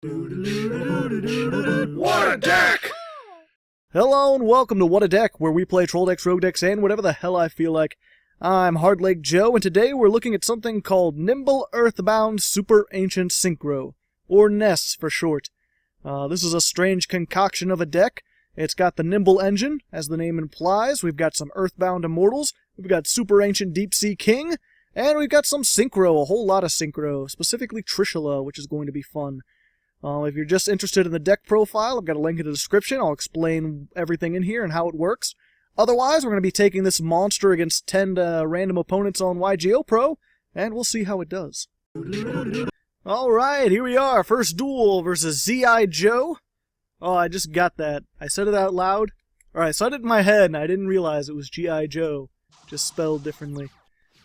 What a deck! Hello and welcome to What a Deck, where we play troll decks, rogue decks, and whatever the hell I feel like. I'm Hardleg Joe, and today we're looking at something called Nimble Earthbound Superancient Synchro, or NESS for short. This is a strange concoction of a deck. It's got the Nimble engine, as the name implies. We've got some Earthbound Immortals. We've got Superancient Deepsea King. And we've got some Synchro, a whole lot of Synchro, specifically Trishula, which is going to be fun. If you're just interested in the deck profile, I've got a link in the description. I'll explain everything in here and how it works. Otherwise, we're going to be taking this monster against 10 random opponents on YGOPro, and we'll see how it does. Alright, here we are. First duel versus Z.I. Joe. Oh, I just got that. I said it out loud. Or I said it in my head, and I didn't realize it was G.I. Joe, just spelled differently.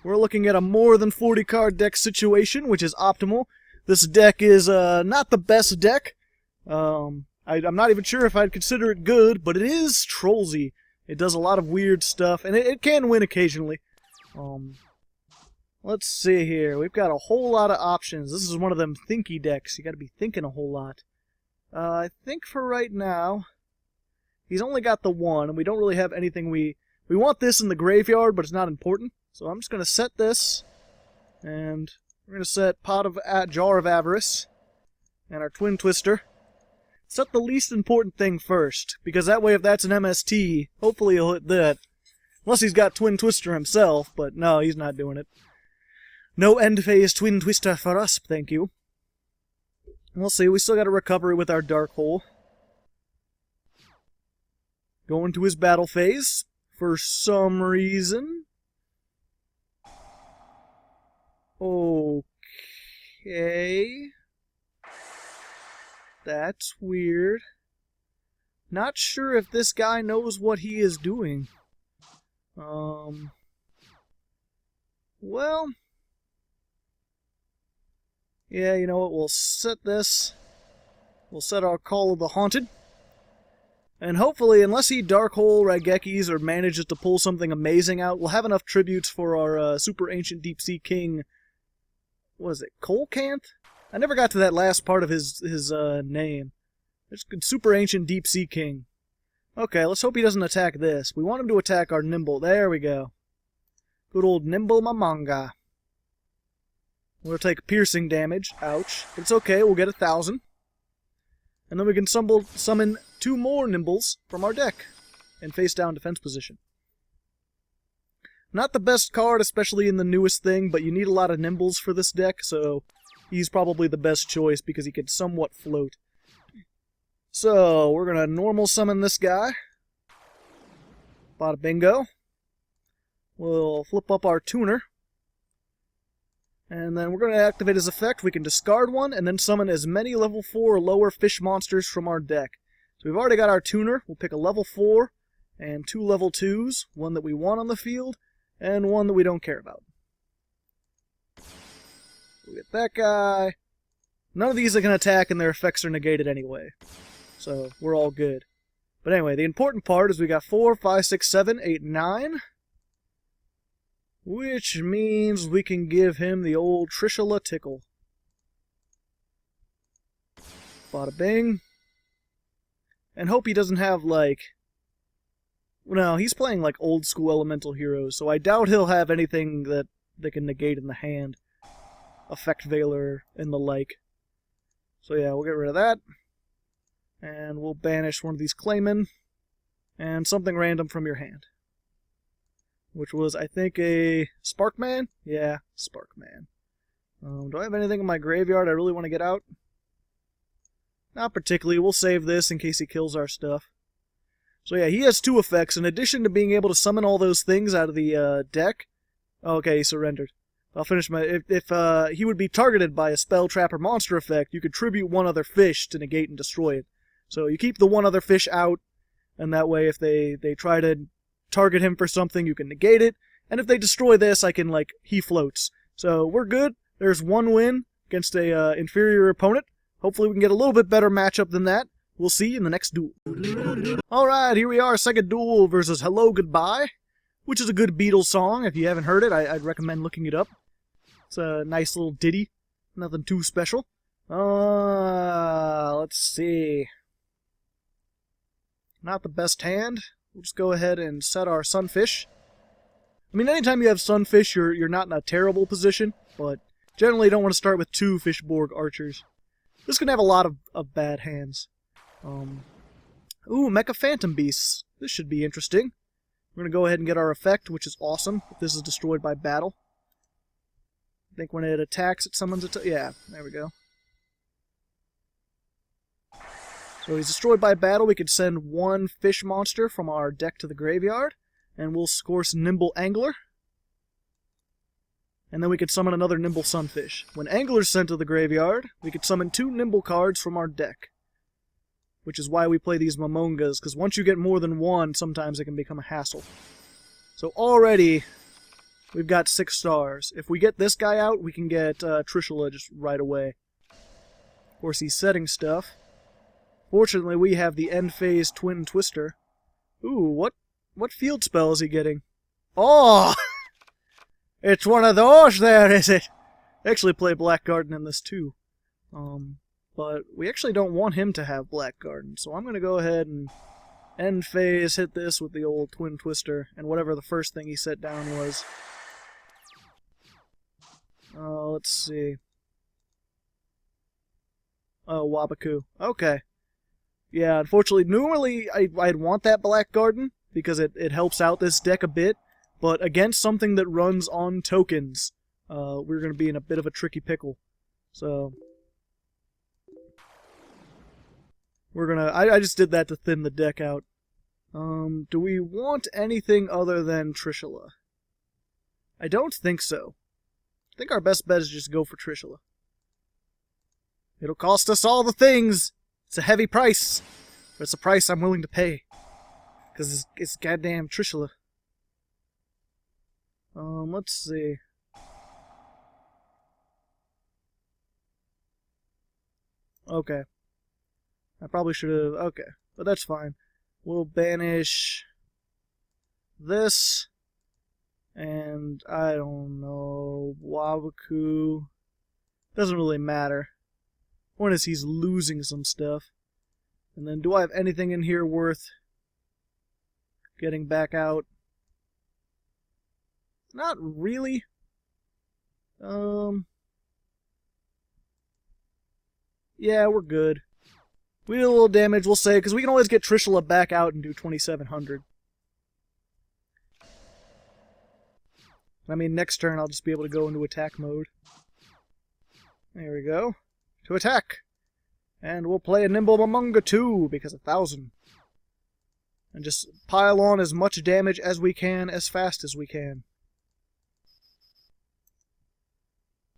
We're looking at a more than 40 card deck situation, which is optimal. This deck is not the best deck. I'm not even sure if I'd consider it good, but it is trollsy. It does a lot of weird stuff, and it can win occasionally. Let's see here. We've got a whole lot of options. This is one of them thinky decks. You got to be thinking a whole lot. I think for right now, he's only got the one, and we don't really have anything we want this in the graveyard, but it's not important. So I'm just going to set this, and we're going to set Jar of Avarice, and our Twin Twister. Set the least important thing first, because that way if that's an MST, hopefully he'll hit that. Unless he's got Twin Twister himself, but no, he's not doing it. No end phase Twin Twister for us, thank you. We'll see, we still got a recovery with our Dark Hole. Going to his battle phase, for some reason. Okay. That's weird. Not sure if this guy knows what he is doing. Well. Yeah, you know what? We'll set this. We'll set our Call of the Haunted. And hopefully, unless he Dark Hole Raigekis or manages to pull something amazing out, we'll have enough tributes for our Super Ancient Deepsea King. What is it? Coelacanth? I never got to that last part of his name. It's Super Ancient Deepsea King. Okay, let's hope he doesn't attack this. We want him to attack our Nimble. There we go. Good old Nimble Mamanga. We'll take piercing damage. Ouch. But it's okay, we'll get 1,000. And then we can summon 2 more Nimbles from our deck in face-down defense position. Not the best card, especially in the newest thing, but you need a lot of Nimbles for this deck, so he's probably the best choice because he can somewhat float. So, we're going to normal summon this guy. Bada bingo. We'll flip up our tuner. And then we're going to activate his effect. We can discard one and then summon as many level 4 or lower fish monsters from our deck. So we've already got our tuner. We'll pick a level 4 and 2 level 2s, one that we want on the field and one that we don't care about. We'll get that guy. None of these are going to attack and their effects are negated anyway. So we're all good. But anyway, the important part is we got 4, 5, 6, 7, 8, 9. Which means we can give him the old Trishula tickle. Bada bing. And hope he doesn't have, like... No, he's playing, like, old school elemental heroes, so I doubt he'll have anything that they can negate in the hand. Effect Veiler and the like. So yeah, we'll get rid of that. And we'll banish one of these Claymen. And something random from your hand. Which was, I think, a Sparkman? Yeah, Sparkman. Do I have anything in my graveyard I really want to get out? Not particularly. We'll save this in case he kills our stuff. So yeah, he has 2 effects. In addition to being able to summon all those things out of the deck... Okay, he surrendered. I'll finish my... If he would be targeted by a spell, trap, or monster effect, you could tribute 1 other fish to negate and destroy it. So you keep the 1 other fish out, and that way if they try to target him for something, you can negate it. And if they destroy this, I can, like, he floats. So we're good. There's 1 win against a inferior opponent. Hopefully we can get a little bit better matchup than that. We'll see in the next duel. Alright, here we are, second duel versus Hello Goodbye, which is a good Beatles song. If you haven't heard it, I'd recommend looking it up. It's a nice little ditty. Nothing too special. Let's see. Not the best hand. We'll just go ahead and set our sunfish. I mean, anytime you have sunfish, you're not in a terrible position, but generally you don't want to start with 2 Fishborg Archers. This can have a lot of bad hands. Ooh, Mecha Phantom Beasts. This should be interesting. We're going to go ahead and get our effect, which is awesome, if this is destroyed by battle. I think when it attacks, it summons it. Yeah, there we go. So he's destroyed by battle. We could send 1 fish monster from our deck to the graveyard, and we'll course Nimble Angler. And then we could summon another Nimble Sunfish. When Angler's sent to the graveyard, we could summon 2 Nimble cards from our deck. Which is why we play these Momongas, because once you get more than 1, sometimes it can become a hassle. So already, we've got 6 stars. If we get this guy out, we can get Trishula just right away. Of course, he's setting stuff. Fortunately, we have the end phase Twin Twister. Ooh, what field spell is he getting? Oh! It's one of those there, is it? I actually play Black Garden in this too. But we actually don't want him to have Black Garden, so I'm going to go ahead and end phase hit this with the old Twin Twister, and whatever the first thing he set down was. Let's see. Oh, Wabaku. Okay. Yeah, unfortunately, normally I'd want that Black Garden, because it helps out this deck a bit, but against something that runs on tokens, we're going to be in a bit of a tricky pickle. So, we're going to... I just did that to thin the deck out. Do we want anything other than Trishula? I don't think so. I think our best bet is just go for Trishula. It'll cost us all the things! It's a heavy price, but it's a price I'm willing to pay. Because it's goddamn Trishula. Let's see. Okay. I probably should have... Okay, but that's fine. We'll banish this, and I don't know, Wabaku. Doesn't really matter. Point is he's losing some stuff. And then do I have anything in here worth getting back out? Not really. Yeah, we're good. We did a little damage, we'll say, because we can always get Trishula back out and do 2,700. I mean, next turn I'll just be able to go into attack mode. There we go. To attack! And we'll play a Nimble Momonga too, because 1,000. And just pile on as much damage as we can, as fast as we can.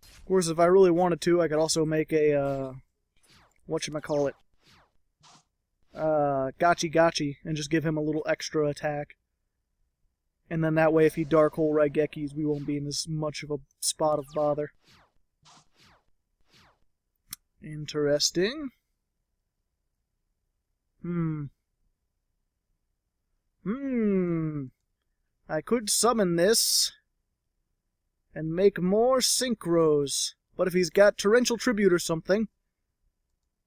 Of course, if I really wanted to, I could also make a, whatchamacallit, Gotchi, and just give him a little extra attack. And then that way, if he Dark Hole Raigekis, we won't be in as much of a spot of bother. Interesting. I could summon this and make more synchros. But if he's got Torrential Tribute or something,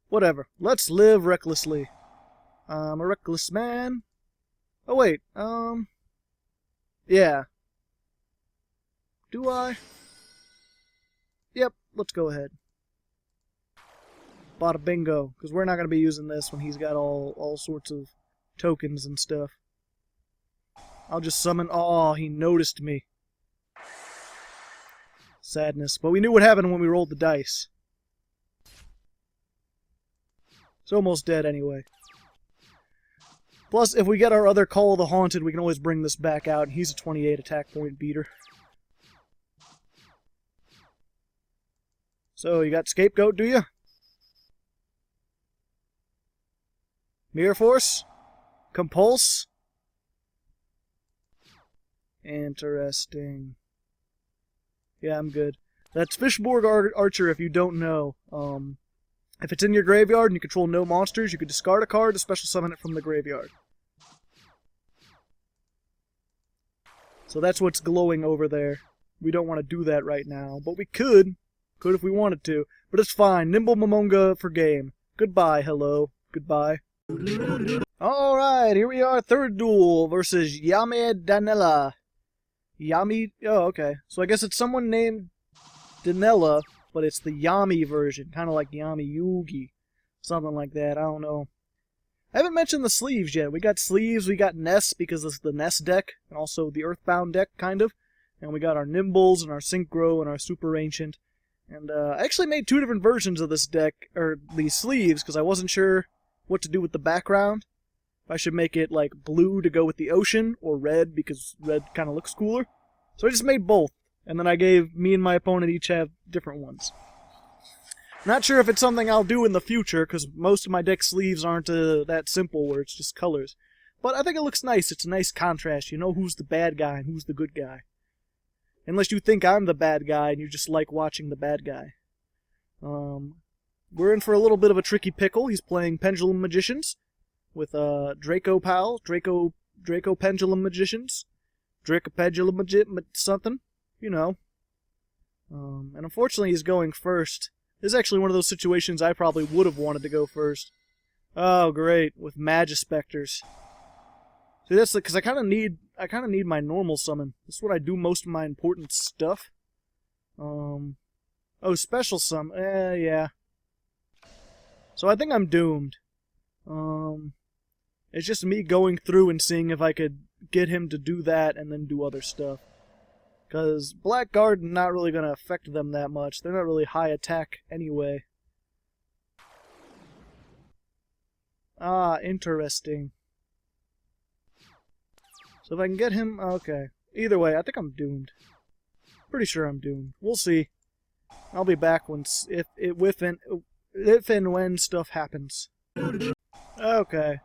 whatever. Let's live recklessly. I'm a reckless man. Oh wait, yeah. Do I? Yep, let's go ahead. Bada bingo, because we're not going to be using this when he's got all sorts of tokens and stuff. I'll just summon... Oh, he noticed me. Sadness. But we knew what happened when we rolled the dice. It's almost dead anyway. Plus, if we get our other Call of the Haunted, we can always bring this back out, and he's a 28 attack point beater. So, you got Scapegoat, do you? Mirror Force? Compulse? Interesting. Yeah, I'm good. That's Fishborg Archer if you don't know. If it's in your graveyard and you control no monsters, you could discard a card to special summon it from the graveyard. So that's what's glowing over there. We don't want to do that right now, but we could. Could if we wanted to. But it's fine. Nimble Momonga for game. Goodbye, hello. Goodbye. Alright, here we are. Third duel versus Yami Danella. Yami? Oh, okay. So I guess it's someone named Danella, but it's the Yami version. Kind of like Yami Yugi. Something like that. I don't know. I haven't mentioned the sleeves yet. We got sleeves, we got N.E.S. because it's the N.E.S. deck, and also the Earthbound deck, kind of. And we got our Nimbles, and our Synchro, and our Superancient. And I actually made 2 different versions of this deck, or these sleeves, because I wasn't sure what to do with the background. If I should make it, like, blue to go with the ocean, or red, because red kind of looks cooler. So I just made both, and then I gave me and my opponent each have different ones. Not sure if it's something I'll do in the future, because most of my deck sleeves aren't that simple, where it's just colors. But I think it looks nice. It's a nice contrast. You know who's the bad guy and who's the good guy. Unless you think I'm the bad guy and you just like watching the bad guy. We're in for a little bit of a tricky pickle. He's playing Pendulum Magicians with Draco Pal, Draco Pendulum Magicians, Draco Pendulum something, you know. And unfortunately he's going first. This is actually one of those situations I probably would have wanted to go first. Oh, great, with Magispectors. See, that's because I kind of need my normal summon. This is what I do most of my important stuff. Oh, special summon. Yeah. So I think I'm doomed. It's just me going through and seeing if I could get him to do that and then do other stuff. Because Blackguard not really going to affect them that much. They're not really high attack anyway. Ah, interesting. So if I can get him... Okay. Either way, I think I'm doomed. Pretty sure I'm doomed. We'll see. I'll be back once... if and when stuff happens. Okay.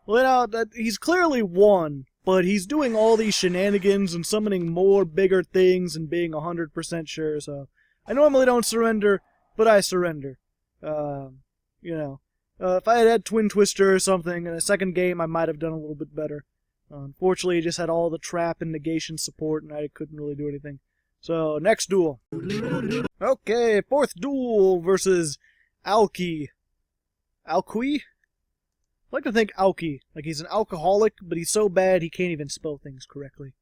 Well, now, he's clearly won. But he's doing all these shenanigans and summoning more bigger things and being 100% sure, so... I normally don't surrender, but I surrender. You know. If I had Twin Twister or something in a second game, I might have done a little bit better. Unfortunately, he just had all the trap and negation support, and I couldn't really do anything. So, next duel. Okay, 4th duel versus Alki. Alqui? I like to think Alki, like he's an alcoholic, but he's so bad he can't even spell things correctly.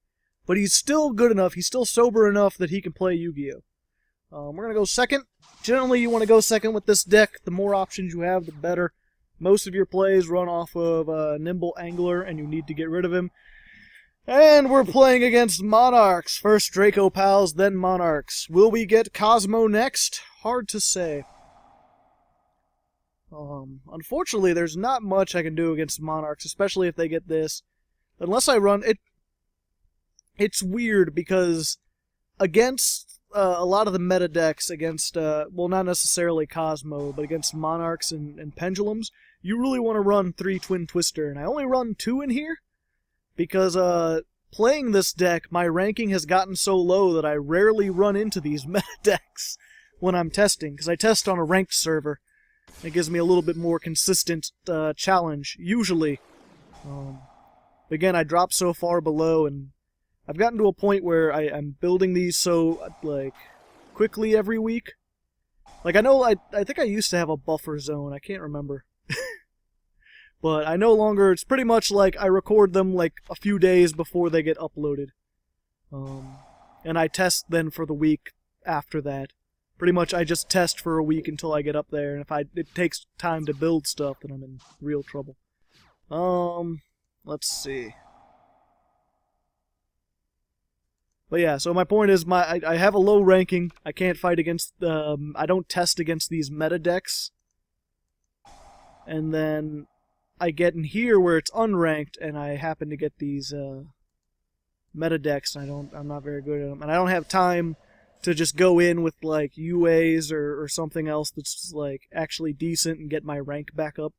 But he's still good enough, he's still sober enough that he can play Yu-Gi-Oh! We're going to go second. Generally, you want to go second with this deck. The more options you have, the better. Most of your plays run off of Nimble Angler, and you need to get rid of him. And we're playing against Monarchs. First Draco Pals, then Monarchs. Will we get Cosmo next? Hard to say. Unfortunately, there's not much I can do against Monarchs, especially if they get this. Unless I run... It's weird, because against a lot of the meta decks, against, well, not necessarily Cosmo, but against Monarchs and Pendulums, you really want to run 3 Twin Twister, and I only run 2 in here, because, playing this deck, my ranking has gotten so low that I rarely run into these meta decks when I'm testing, because I test on a ranked server. It gives me a little bit more consistent challenge, usually. Again, I drop so far below, and I've gotten to a point where I'm building these so, like, quickly every week. Like, I think I used to have a buffer zone, I can't remember. But I no longer, it's pretty much like I record them, like, a few days before they get uploaded. And I test then for the week after that. Pretty much I just test for a week until I get up there, and if it takes time to build stuff, then I'm in real trouble. Let's see. But yeah, so my point is, I have a low ranking. I can't fight against, I don't test against these meta decks. And then I get in here where it's unranked, and I happen to get these meta decks, and I'm not very good at them. And I don't have time to just go in with, like, UAs or something else that's, like, actually decent and get my rank back up.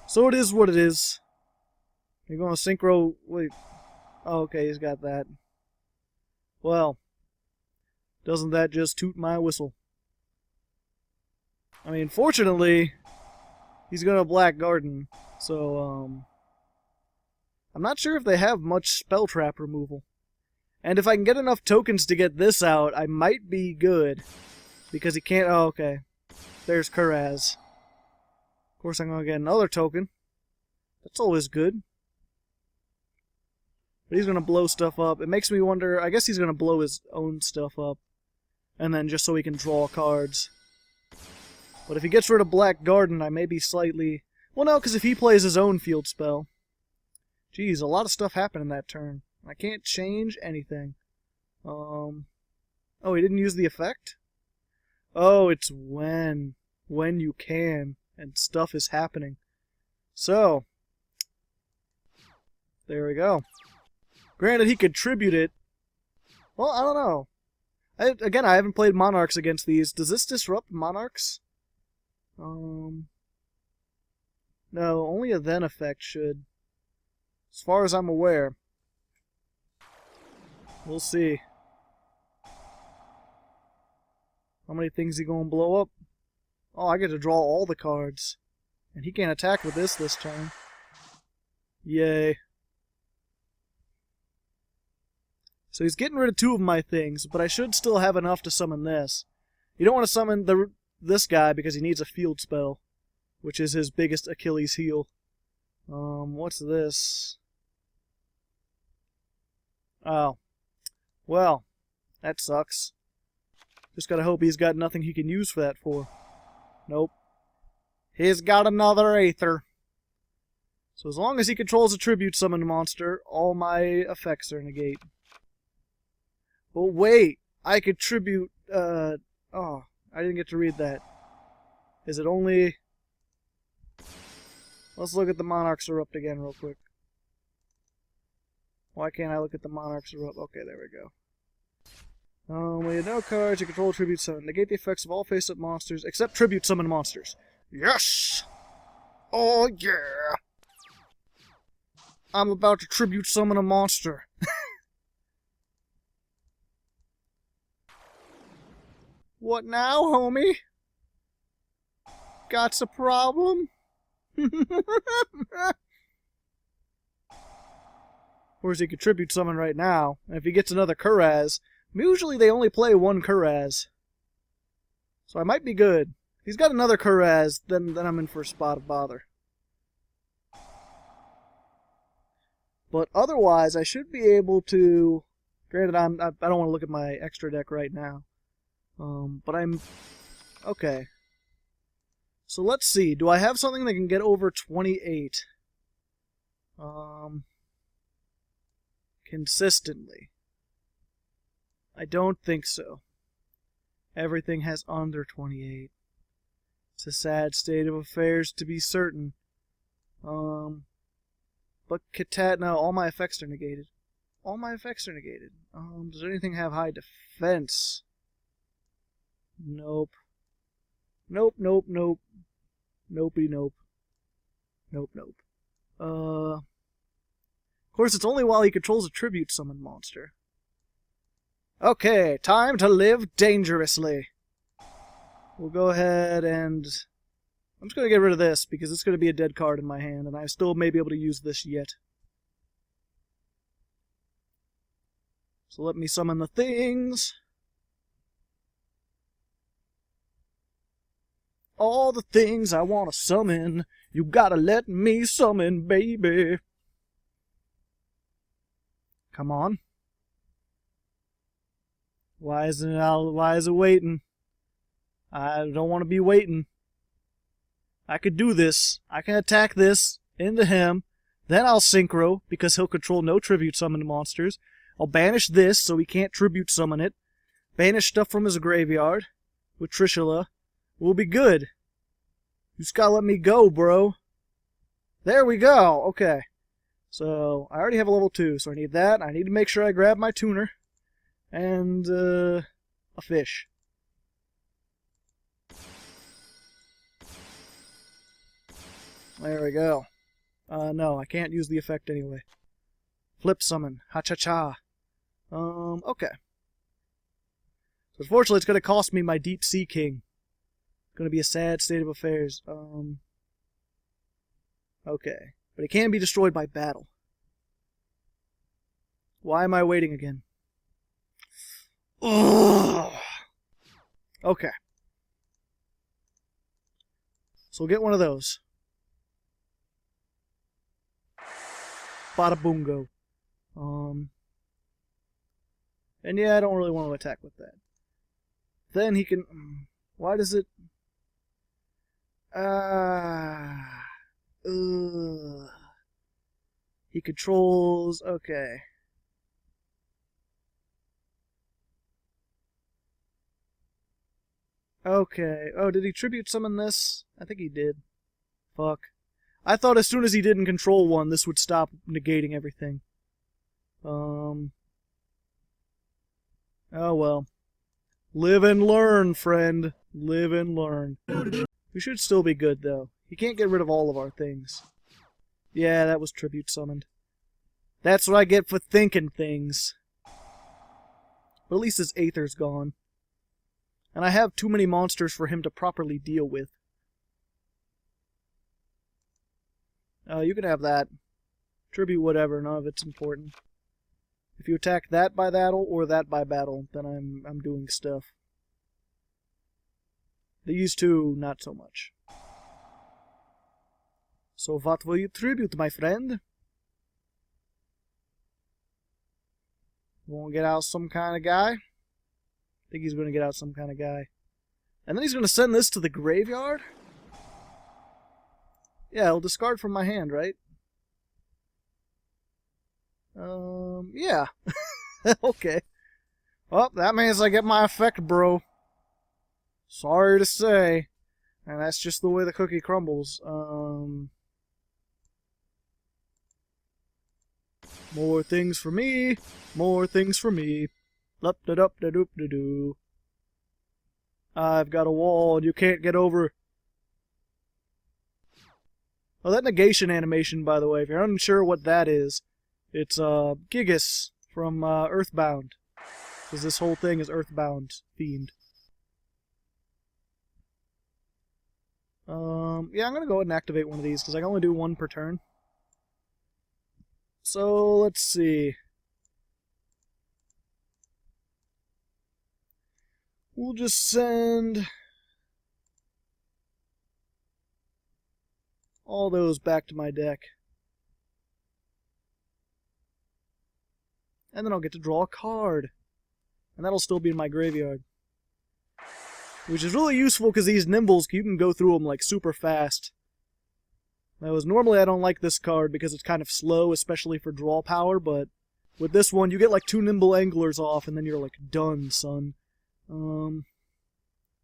So it is what it is. You're going to synchro... Wait. Oh, okay, he's got that. Well, doesn't that just toot my whistle? I mean, fortunately, he's going to Black Garden, so, I'm not sure if they have much spell trap removal. And if I can get enough tokens to get this out, I might be good. Because he can't... Oh, okay. There's Kuraz. Of course I'm going to get another token. That's always good. But he's going to blow stuff up. It makes me wonder... I guess he's going to blow his own stuff up. And then just so he can draw cards. But if he gets rid of Black Garden, I may be slightly... Well, no, because if he plays his own field spell... Geez, a lot of stuff happened in that turn. I can't change anything. Oh, he didn't use the effect? Oh, it's when you can, and stuff is happening. So, there we go. Granted, he could tribute it. Well, I don't know. Again, I haven't played Monarchs against these. Does this disrupt Monarchs? No, only a then effect should. As far as I'm aware. We'll see. How many things he gonna blow up? Oh, I get to draw all the cards. And he can't attack with this turn. Yay. So he's getting rid of 2 of my things, but I should still have enough to summon this. You don't want to summon this guy because he needs a field spell, which is his biggest Achilles heel. What's this? Oh. Well, that sucks. Just gotta hope he's got nothing he can use for that for. Nope. He's got another Aether. So as long as he controls a tribute summoned monster, all my effects are negate. But wait, I could tribute, oh, I didn't get to read that. Is it only... Let's look at the Monarchs Erupt again real quick. Why can't I look at the Monarchs Erupt? Okay, there we go. When you no cards, you control tribute summon. Negate the effects of all face-up monsters, except tribute summon monsters. Yes! Oh, yeah! I'm about to tribute summon a monster. What now, homie? Got's a problem? Or he could tribute summon right now, and if he gets another Kuraz, usually they only play 1 Kuraz. So I might be good. If he's got another Kuraz, then I'm in for a spot of bother. But otherwise, I should be able to... Granted, I don't want to look at my extra deck right now. But I'm... Okay. So let's see. Do I have something that can get over 28? Consistently. I don't think so. Everything has under 28. It's a sad state of affairs, to be certain. But no, all my effects are negated. All my effects are negated. Does anything have high defense? Nope. Nope, nope, nope. Nopey, nope. Nope, nope. Of course, it's only while he controls a tribute summon monster. Okay, time to live dangerously. We'll go ahead and... I'm just going to get rid of this, because it's going to be a dead card in my hand, and I still may be able to use this yet. So let me summon the things. All the things I want to summon, you gotta let me summon, baby. Come on. Why is it waiting? I don't want to be waiting. I could do this. I can attack this into him. Then I'll synchro, because he'll control no tribute summoned monsters. I'll banish this, so he can't tribute summon it. Banish stuff from his graveyard with Trishula. We'll be good. You just gotta let me go, bro. There we go. Okay. So, I already have a level 2, so I need that. I need to make sure I grab my tuner. And, a fish. There we go. No, I can't use the effect anyway. Flip summon. Ha-cha-cha. Okay. So unfortunately, it's going to cost me my Deepsea King. It's going to be a sad state of affairs. Okay. But it can be destroyed by battle. Why am I waiting again? Ugh. Okay. So we'll get one of those. Bada boongo. And yeah, I don't really want to attack with that. Then he can... Why does it... He controls... Okay. Okay. Oh, did he tribute summon this? I think he did. Fuck. I thought as soon as he didn't control one, this would stop negating everything. Oh well. Live and learn, friend. Live and learn. We should still be good, though. He can't get rid of all of our things. Yeah, that was tribute summoned. That's what I get for thinking things. But at least his Aether's gone. And I have too many monsters for him to properly deal with. You can have that. Tribute whatever, none of it's important. If you attack that by battle or that by battle, then I'm doing stuff. These two, not so much. So what will you tribute, my friend? Won't get out some kind of guy? I think he's going to get out some kind of guy. And then he's going to send this to the graveyard? Yeah, he'll discard from my hand, right? Yeah. Okay. Well, that means I get my effect, bro. Sorry to say. And that's just the way the cookie crumbles. More things for me. More things for me. Lup-da-dup-da-doop-da-doo. I've got a wall and you can't get over. Oh, that negation animation, by the way, if you're unsure what that is, it's Gigas from Earthbound. Because this whole thing is Earthbound themed. Yeah, I'm going to go ahead and activate one of these, because I can only do one per turn. So, let's see. We'll just send all those back to my deck. And then I'll get to draw a card. And that'll still be in my graveyard. Which is really useful because these Nimbles, you can go through them like super fast. Normally I don't like this card because it's kind of slow, especially for draw power, but with this one you get like 2 Nimble Anglers off and then you're like done, son.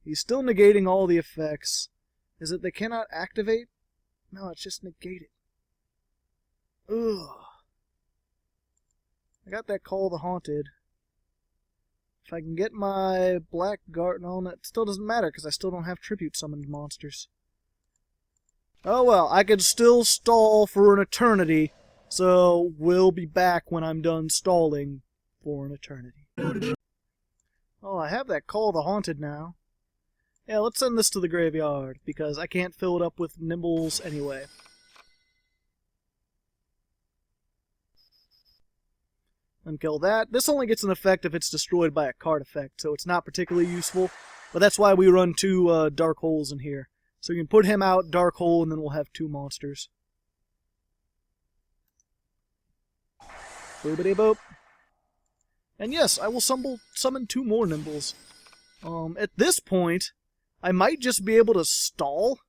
He's still negating all the effects. Is it they cannot activate? No, it's just negated. Ugh. I got that Call the Haunted. If I can get my Black Guard... No, that still doesn't matter, because I still don't have Tribute Summoned monsters. Oh well, I could still stall for an eternity, so we'll be back when I'm done stalling for an eternity. Oh, I have that Call the Haunted now. Yeah, let's send this to the graveyard, because I can't fill it up with Nimbles anyway. Unkill that. This only gets an effect if it's destroyed by a card effect, so it's not particularly useful. But that's why we run 2 Dark Holes in here. So you can put him out, Dark Hole, and then we'll have 2 monsters. Boopity boop. And yes, I will summon 2 more Nimbles. At this point, I might just be able to stall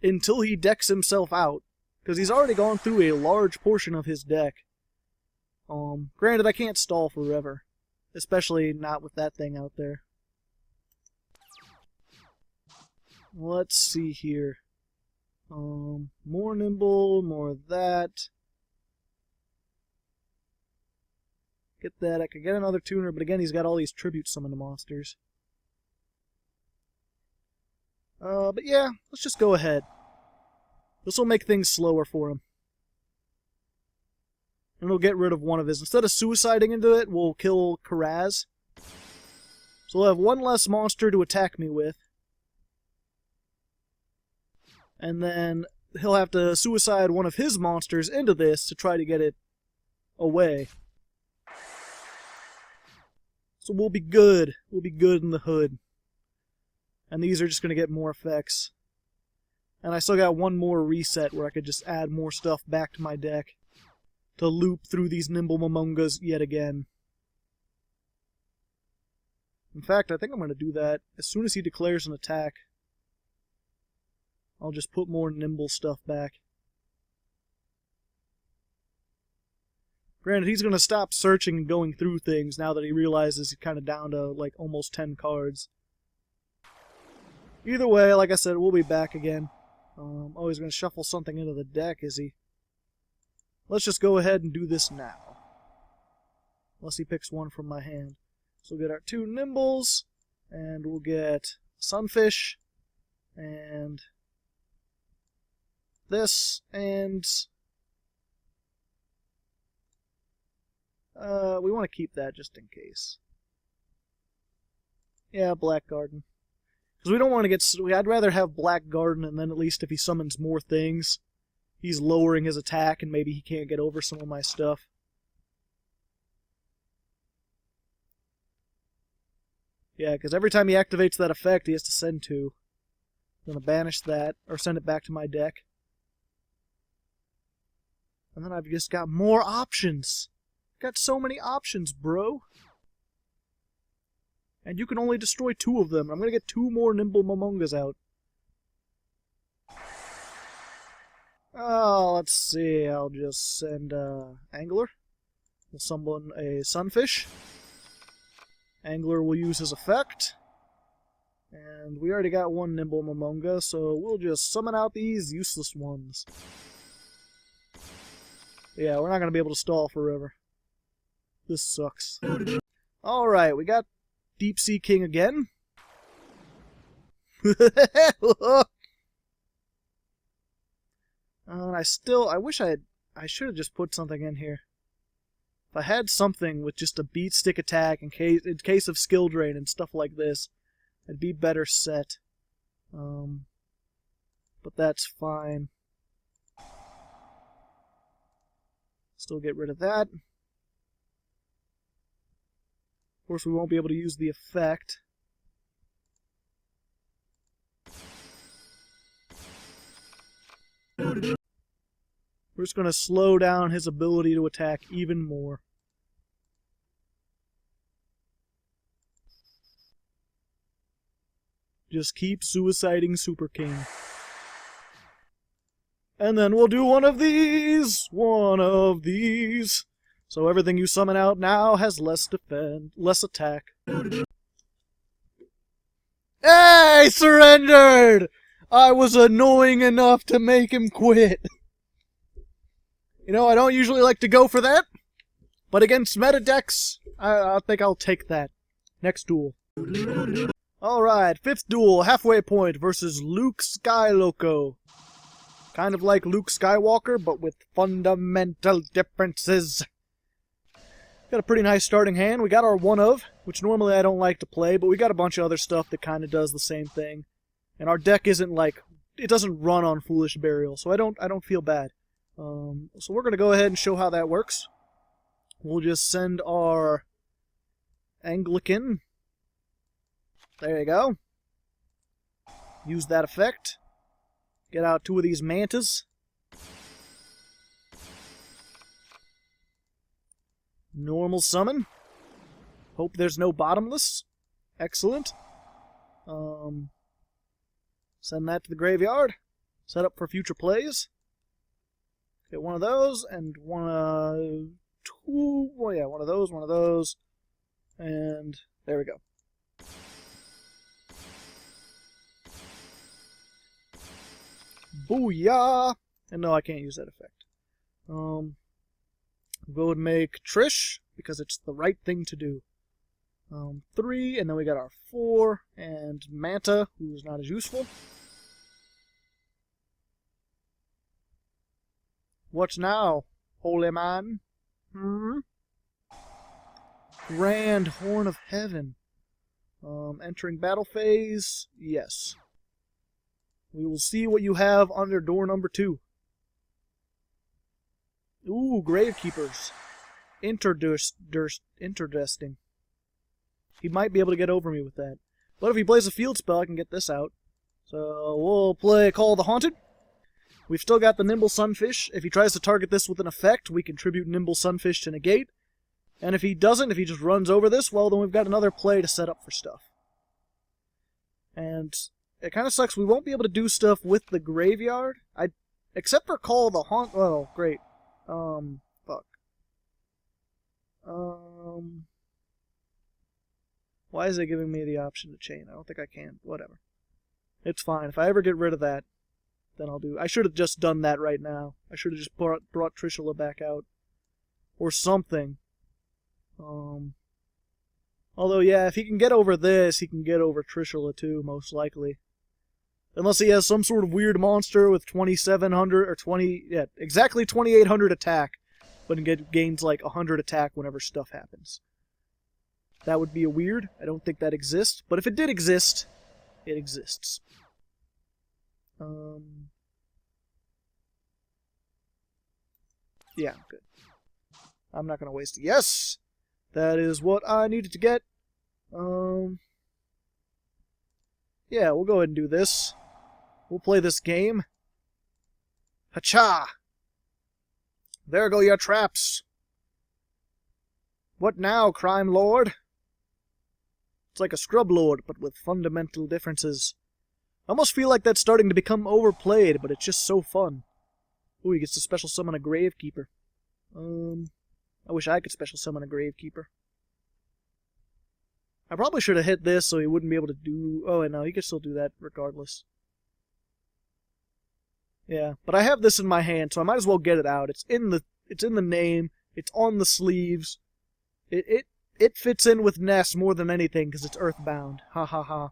until he decks himself out, because he's already gone through a large portion of his deck. Granted, I can't stall forever, especially not with that thing out there. Let's see here. More Nimble, more of that. Get that. I could get another tuner, but again, he's got all these tribute summoned monsters. But yeah, let's just go ahead. This will make things slower for him. And we'll get rid of one of his. Instead of suiciding into it, we'll kill Karaz. So we'll have 1 less monster to attack me with. And then he'll have to suicide one of his monsters into this to try to get it away. So we'll be good. We'll be good in the hood. And these are just going to get more effects. And I still got one more reset where I could just add more stuff back to my deck to loop through these Nimble Momongas yet again. In fact, I think I'm going to do that as soon as he declares an attack. I'll just put more Nimble stuff back. Granted, he's going to stop searching and going through things now that he realizes he's kind of down to, like, almost 10 cards. Either way, like I said, we'll be back again. Oh, he's going to shuffle something into the deck, is he? Let's just go ahead and do this now. Unless he picks one from my hand. So we'll get our 2 Nimbles, and we'll get Sunfish, and this, and we want to keep that just in case. Yeah, Black Garden. Because we don't want to get... I'd rather have Black Garden, and then at least if he summons more things, he's lowering his attack, and maybe he can't get over some of my stuff. Yeah, because every time he activates that effect, he has to send 2. I'm going to banish that, or send it back to my deck. And then I've just got more options. Got so many options, bro. And you can only destroy 2 of them. I'm going to get 2 more Nimble Momongas out. Oh, let's see. I'll just send Angler. We'll summon a Sunfish. Angler will use his effect. And we already got 1 Nimble Momonga, so we'll just summon out these useless ones. Yeah, we're not going to be able to stall forever. This sucks. Alright, we got Deepsea King again. And I wish I should have just put something in here. If I had something with just a beat stick attack in case of skill drain and stuff like this, I'd be better set. But that's fine. Still get rid of that. Of course, we won't be able to use the effect. We're just going to slow down his ability to attack even more. Just keep suiciding Super King. And then we'll do one of these! One of these! So everything you summon out now has less attack. Hey! Surrendered! I was annoying enough to make him quit. You know, I don't usually like to go for that, but against meta decks, I think I'll take that. Next duel. Alright, 5th duel, halfway point versus Luke Skyloco. Kind of like Luke Skywalker, but with fundamental differences. Got a pretty nice starting hand. We got our one of, which normally I don't like to play, but we got a bunch of other stuff that kind of does the same thing. And our deck isn't like, it doesn't run on Foolish Burial, so I don't feel bad. So we're going to go ahead and show how that works. We'll just send our Anglican. There you go. Use that effect. Get out 2 of these mantas. Normal summon. Hope there's no bottomless. Excellent. Send that to the graveyard. Set up for future plays. Get one of those, and one of those, and there we go. Booyah! And no, I can't use that effect. Go and make Trish, because it's the right thing to do. 3, and then we got our 4, and Manta, who's not as useful. What now, holy man? Grand Horn of Heaven. Entering battle phase, yes. We will see what you have under door number 2. Ooh, Gravekeepers. Interesting. He might be able to get over me with that. But if he plays a field spell, I can get this out. So we'll play Call of the Haunted. We've still got the Nimble Sunfish. If he tries to target this with an effect, we contribute Nimble Sunfish to negate. And if he doesn't, if he just runs over this, well, then we've got another play to set up for stuff. And it kind of sucks. We won't be able to do stuff with the graveyard. Except for Call of the Haunt. Oh, great. Fuck. Why is it giving me the option to chain? I don't think I can. Whatever. It's fine. If I ever get rid of that, then I'll do... I should have just done that right now. I should have just brought Trishula back out. Or something. Although, yeah, if he can get over this, he can get over Trishula too, most likely. Unless he has some sort of weird monster with 2,700 or 20... Yeah, exactly 2,800 attack, but it gains like 100 attack whenever stuff happens. That would be a weird. I don't think that exists. But if it did exist, it exists. Yeah, good. I'm not going to waste it. Yes! That is what I needed to get. Yeah, we'll go ahead and do this. We'll play this game. Hacha! There go your traps. What now, crime lord? It's like a scrub lord, but with fundamental differences. I almost feel like that's starting to become overplayed, but it's just so fun. Ooh, he gets to special summon a Gravekeeper. I wish I could special summon a Gravekeeper. I probably should have hit this so he wouldn't be able to do... Oh, no, he could still do that regardless. Yeah, but I have this in my hand, so I might as well get it out. It's in the name. It's on the sleeves. It fits in with N.E.S. more than anything because it's Earthbound. Ha ha ha.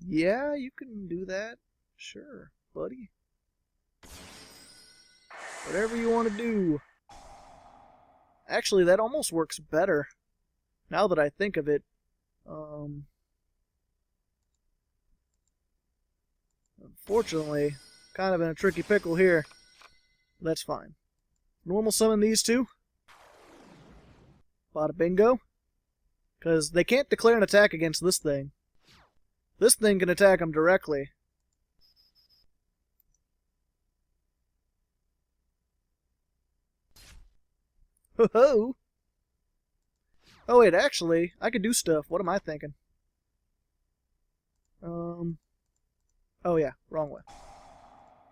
Yeah, you can do that. Sure, buddy. Whatever you want to do. Actually, that almost works better. Now that I think of it. Unfortunately, kind of in a tricky pickle here. That's fine. Normal summon these two. Bada bingo. Because they can't declare an attack against this thing. This thing can attack them directly. Ho-ho! Oh wait, actually, I could do stuff. What am I thinking? Oh yeah, wrong way.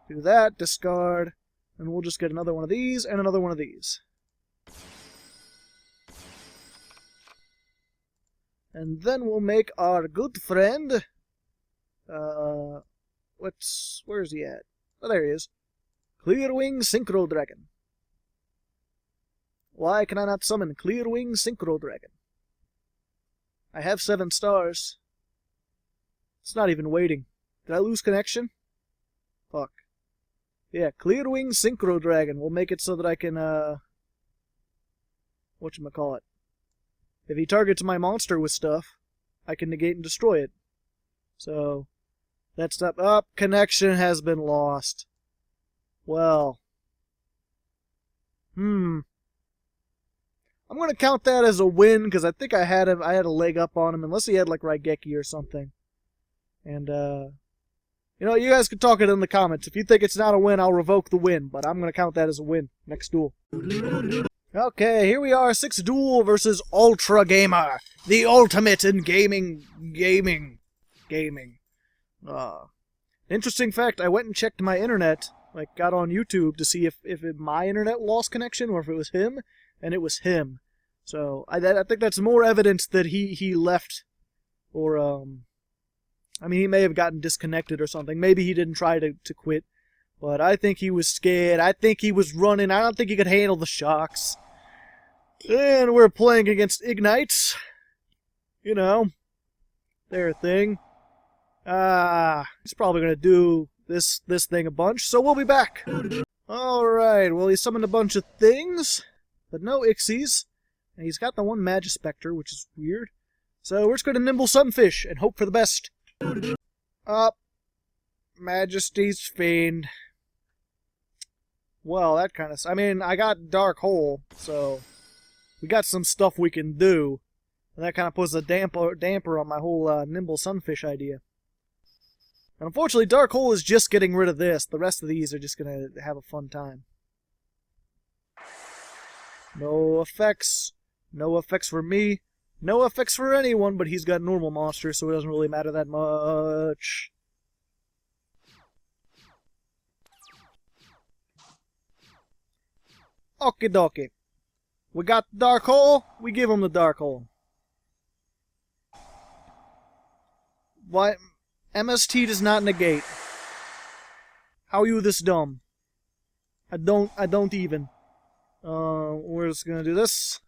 Do that, discard, and we'll just get another one of these and another one of these. And then we'll make our good friend... where's he at? Oh, there he is. Clearwing Synchro Dragon. Why can I not summon Clearwing Synchro Dragon? I have 7 stars. It's not even waiting. Did I lose connection? Fuck. Yeah, Clearwing Synchro Dragon. We'll make it so that I can, whatchamacallit. If he targets my monster with stuff, I can negate and destroy it. So, that's not... Oh, connection has been lost. Well. I'm going to count that as a win, because I think I had a leg up on him, unless he had, like, Raigeki or something. And, you know, you guys can talk it in the comments. If you think it's not a win, I'll revoke the win, but I'm going to count that as a win. Next duel. Okay, here we are, 6th duel versus Ultra Gamer. The ultimate in gaming. Interesting fact, I went and checked my internet, like, got on YouTube to see if my internet lost connection or if it was him. And it was him. So, I think that's more evidence that he left, or, I mean, he may have gotten disconnected or something. Maybe he didn't try to quit, but I think he was scared. I think he was running. I don't think he could handle the shocks. And we're playing against Ignites. You know, their thing. He's probably going to do this thing a bunch, so we'll be back. Alright, well, he summoned a bunch of things. But no Ixies, and he's got the one Magispector, which is weird. So we're just going to Nimble Sunfish and hope for the best. Up, Majesty's Fiend. Well, that kind of... I mean, I got Dark Hole, so we got some stuff we can do. And that kind of puts a damper on my whole Nimble Sunfish idea. And unfortunately, Dark Hole is just getting rid of this. The rest of these are just going to have a fun time. No effects. No effects for me. No effects for anyone, but he's got normal monsters, so it doesn't really matter that much. Okie dokie. We got the Dark Hole, we give him the Dark Hole. Why? MST does not negate. How are you this dumb? I don't even. We're just gonna do this.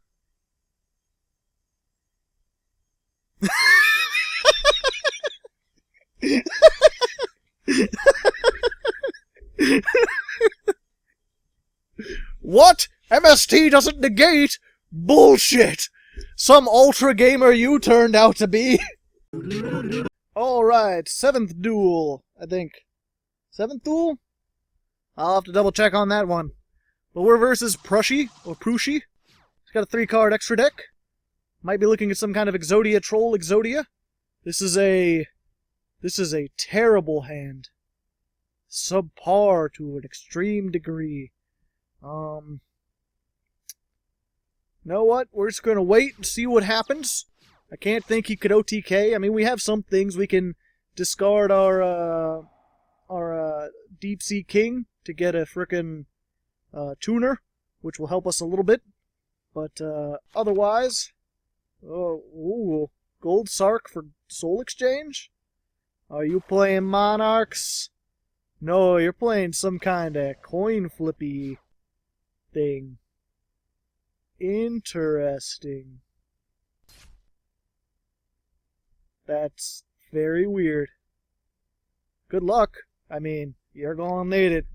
What? MST doesn't negate? Bullshit! Some ultra gamer you turned out to be. Alright, 7th duel, I think. 7th duel? I'll have to double check on that one. But we're versus Prushi, or Prushi. He's got a 3-card extra deck. Might be looking at some kind of Exodia troll Exodia. This is a terrible hand. Subpar to an extreme degree. Know what? We're just gonna wait and see what happens. I can't think he could OTK. I mean, we have some things. We can discard our Deepsea King to get a frickin' tuner, which will help us a little bit. But otherwise, ooh, Gold Sark for Soul Exchange? Are you playing Monarchs? No, you're playing some kind of coin flippy thing. Interesting. That's very weird. Good luck. I mean, you're gonna need it.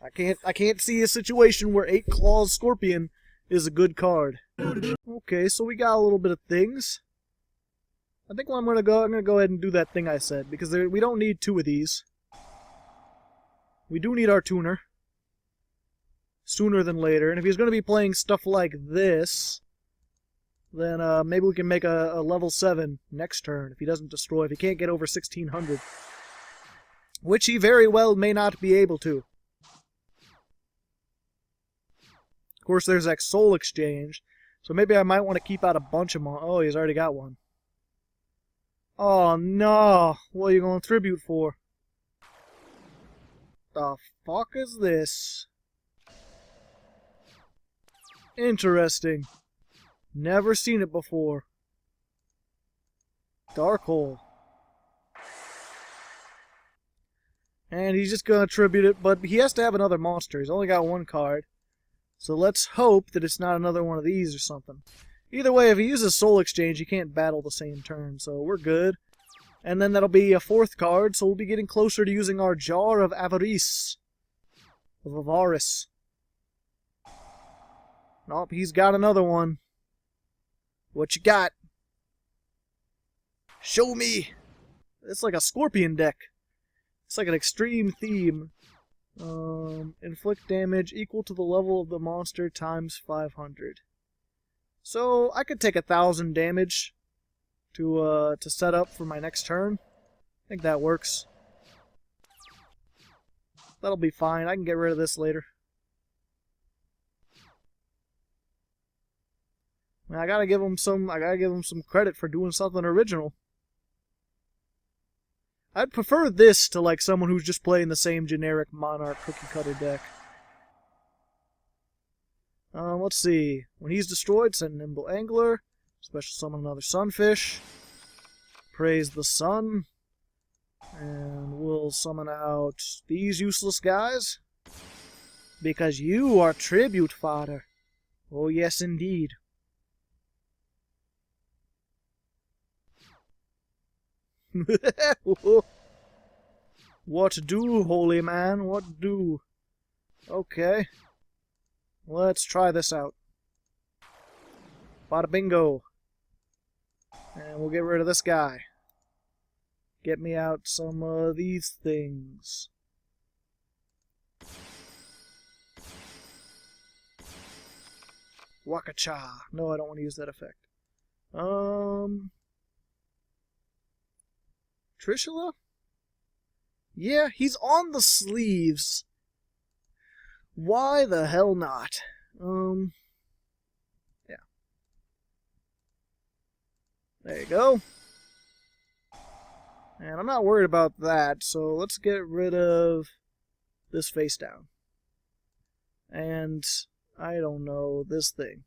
I can't see a situation where 8 Claws Scorpion is a good card. Okay, so we got a little bit of things. I think I'm gonna go ahead and do that thing I said, because we don't need 2 of these. We do need our tuner. Sooner than later. And if he's going to be playing stuff like this, then maybe we can make a level 7 next turn if he doesn't destroy, if he can't get over 1600. Which he very well may not be able to. Of course, there's that Soul Exchange, so maybe I might want to keep out a bunch of oh, he's already got one. Oh no! What are you going to tribute for? The fuck is this? Interesting. Never seen it before. Dark Hole. And he's just gonna tribute it, but he has to have another monster. He's only got 1 card. So let's hope that it's not another one of these or something. Either way, if he uses Soul Exchange, he can't battle the same turn, so we're good. And then that'll be a 4th card, so we'll be getting closer to using our Jar of Avarice. Of Avaris. Nope, he's got another one. What you got? Show me! It's like a Scorpion deck. It's like an extreme theme. Inflict damage equal to the level of the monster times 500. So I could take 1,000 damage to set up for my next turn. I think that works. That'll be fine. I can get rid of this later. I mean, I gotta give him some credit for doing something original. I'd prefer this to like someone who's just playing the same generic Monarch cookie cutter deck. Let's see. When he's destroyed, send Nimble Angler. Special summon another Sunfish. Praise the Sun. And we'll summon out these useless guys. Because you are tribute fodder. Oh yes indeed. What do, holy man? What do? Okay. Let's try this out. Bada bingo. And we'll get rid of this guy. Get me out some of these things. Wakacha. No, I don't want to use that effect. Trishula? Yeah, he's on the sleeves. Why the hell not? Yeah. There you go. And I'm not worried about that, so let's get rid of this face down. And, I don't know, this thing.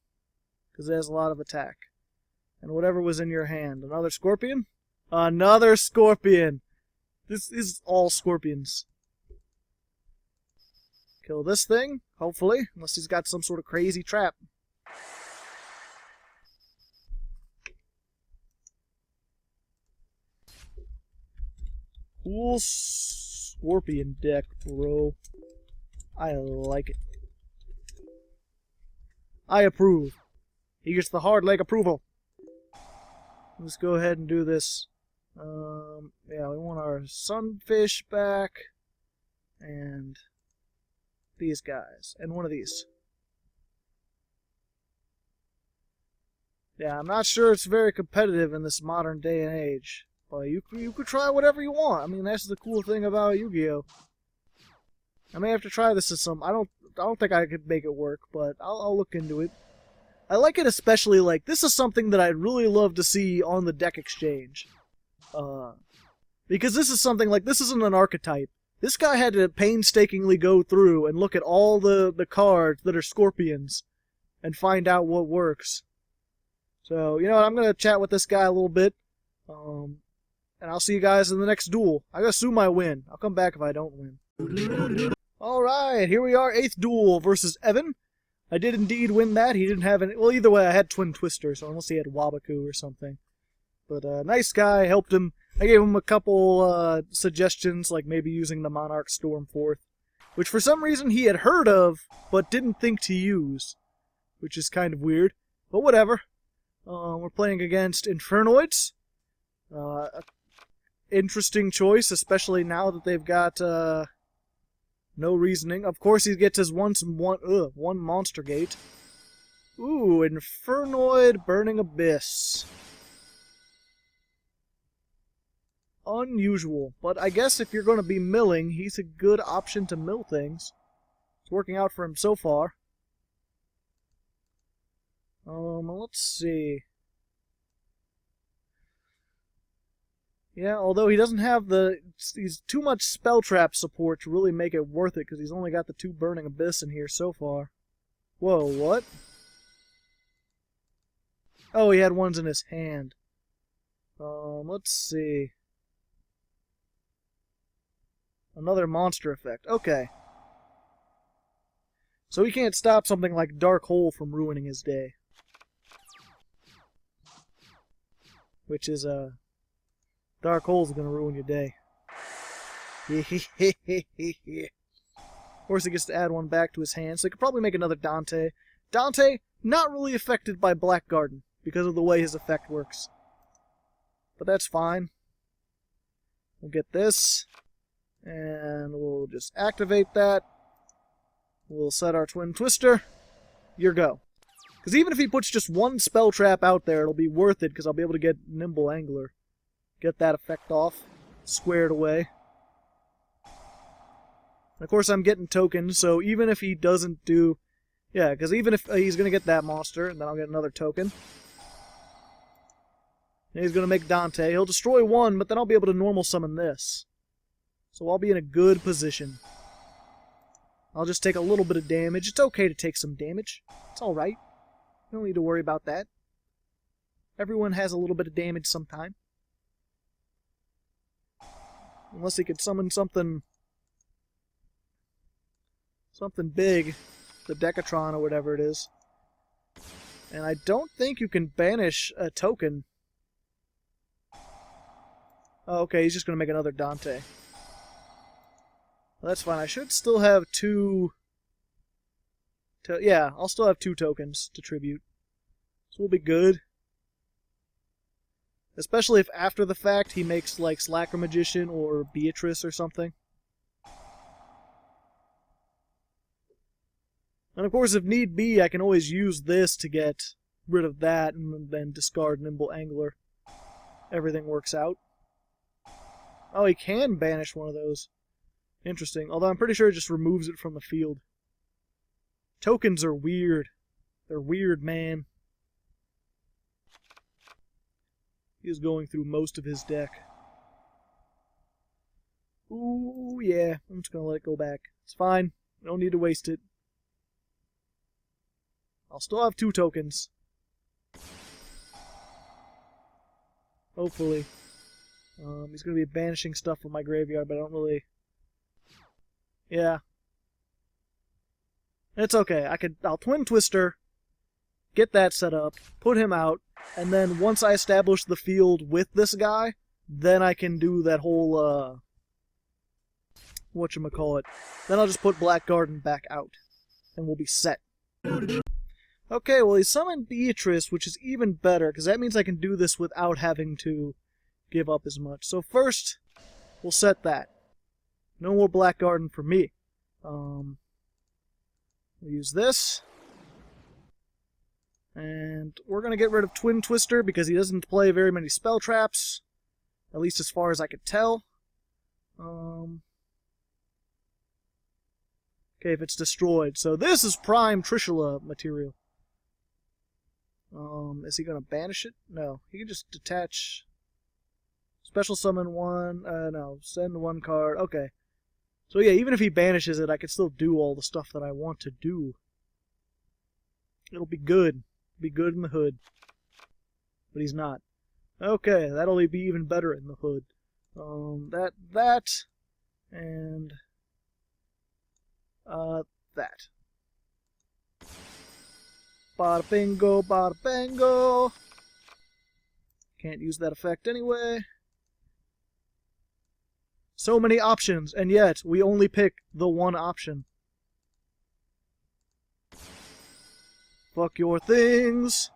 Because it has a lot of attack. And whatever was in your hand. Another scorpion? Another scorpion! This is all scorpions. Kill this thing, hopefully. Unless he's got some sort of crazy trap. Cool scorpion deck, bro. I like it. I approve. He gets the hard-leg approval. Let's go ahead and do this. Yeah, we want our sunfish back. And these guys. And one of these. Yeah, I'm not sure it's very competitive in this modern day and age. But you could try whatever you want. I mean, that's the cool thing about Yu-Gi-Oh! I may have to try this as some... I don't think I could make it work, but I'll look into it. I like it especially, like, this is something that I'd really love to see on the deck exchange. Because this is something, like, this isn't an archetype. This guy had to painstakingly go through and look at all the cards that are scorpions and find out what works. So, you know what, I'm going to chat with this guy a little bit. And I'll see you guys in the next duel. I assume I win. I'll come back if I don't win. Alright, here we are, 8th duel versus Evan. I did indeed win that. He didn't have any... Well, either way, I had Twin Twister, so unless he had Wabaku or something. But, nice guy, helped him. I gave him a couple, suggestions, like maybe using the Monarch Stormforth, which for some reason he had heard of, but didn't think to use. Which is kind of weird. But whatever. We're playing against Infernoids. Interesting choice, especially now that they've got, no reasoning. Of course, he gets his one monster gate. Ooh, Infernoid Burning Abyss. Unusual, but I guess if you're going to be milling, he's a good option to mill things. It's working out for him so far. Let's see. Yeah, although he doesn't have he's too much spell trap support to really make it worth it, because he's only got the 2 Burning Abyss in here so far. Whoa, what? Oh, he had ones in his hand. Let's see. Another monster effect. Okay. So he can't stop something like Dark Hole from ruining his day. Which is, Dark Hole's gonna ruin your day. Of course, he gets to add one back to his hand, so he could probably make another Dante. Dante, not really affected by Blackgarden, because of the way his effect works. But that's fine. We'll get this, and we'll just activate that. We'll set our Twin Twister. Your go. Because even if he puts just one spell trap out there, it'll be worth it, because I'll be able to get Nimble Angler. Get that effect off, squared away. And of course, I'm getting tokens, so even if he doesn't do... Yeah, because even if he's going to get that monster, and then I'll get another token. And he's going to make Dante. He'll destroy one, but then I'll be able to normal summon this. So I'll be in a good position. I'll just take a little bit of damage. It's okay to take some damage. It's alright. You don't need to worry about that. Everyone has a little bit of damage sometime. Unless he could summon something big, the Decatron or whatever it is. And I don't think you can banish a token. Oh, okay, he's just going to make another Dante. Well, that's fine. I should still have 2... yeah, I'll still have 2 tokens to tribute. So we'll be good. Especially if after the fact he makes like Slacker Magician or Beatrice or something. And of course, if need be, I can always use this to get rid of that and then discard Nimble Angler. Everything works out. Oh, he can banish one of those. Interesting. Although I'm pretty sure it just removes it from the field. Tokens are weird. They're weird, man. He is going through most of his deck. Ooh, yeah. I'm just going to let it go back. It's fine. I don't need to waste it. I'll still have 2 tokens. Hopefully. He's going to be banishing stuff from my graveyard, but I don't really... Yeah. It's okay. I'll Twin Twister, get that set up, put him out, and then once I establish the field with this guy, then I can do that whole, whatchamacallit. Then I'll just put Black Garden back out, and we'll be set. Okay, well he summoned Beatrice, which is even better, because that means I can do this without having to give up as much. So first, we'll set that. No more Black Garden for me. We'll use this. And we're going to get rid of Twin Twister because he doesn't play very many spell traps. At least as far as I could tell. Okay, if it's destroyed. So this is prime Trishula material. Is he going to banish it? No. He can just detach. Special summon 1. No. Send 1 card. Okay. So yeah, even if he banishes it, I can still do all the stuff that I want to do. It'll be good. Be good in the hood. But he's not. Okay, that'll be even better in the hood. That, and that. Bada bingo, bada bango. Can't use that effect anyway. So many options, and yet we only pick the one option. Fuck your things.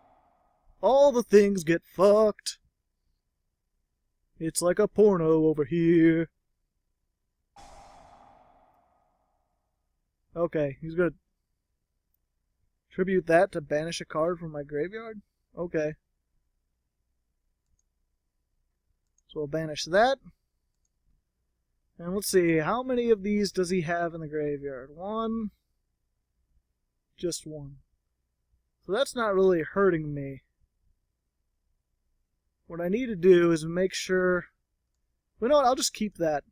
All the things get fucked. It's like a porno over here. Okay, he's gonna tribute that to banish a card from my graveyard? Okay. So I'll banish that. And let's see, how many of these does he have in the graveyard? 1. Just 1. So that's not really hurting me. What I need to do is make sure... You know what, I'll just keep that.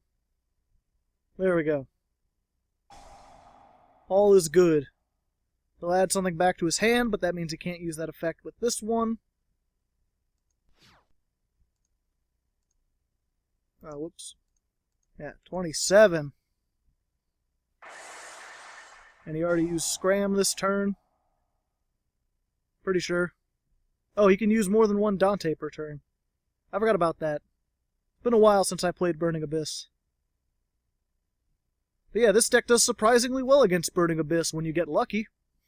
There we go. All is good. He'll add something back to his hand, but that means he can't use that effect with this one. Oh, whoops. Yeah, 27. And he already used Scram this turn. Pretty sure. Oh, he can use more than 1 Dante per turn. I forgot about that. It's been a while since I played Burning Abyss. But yeah, this deck does surprisingly well against Burning Abyss when you get lucky.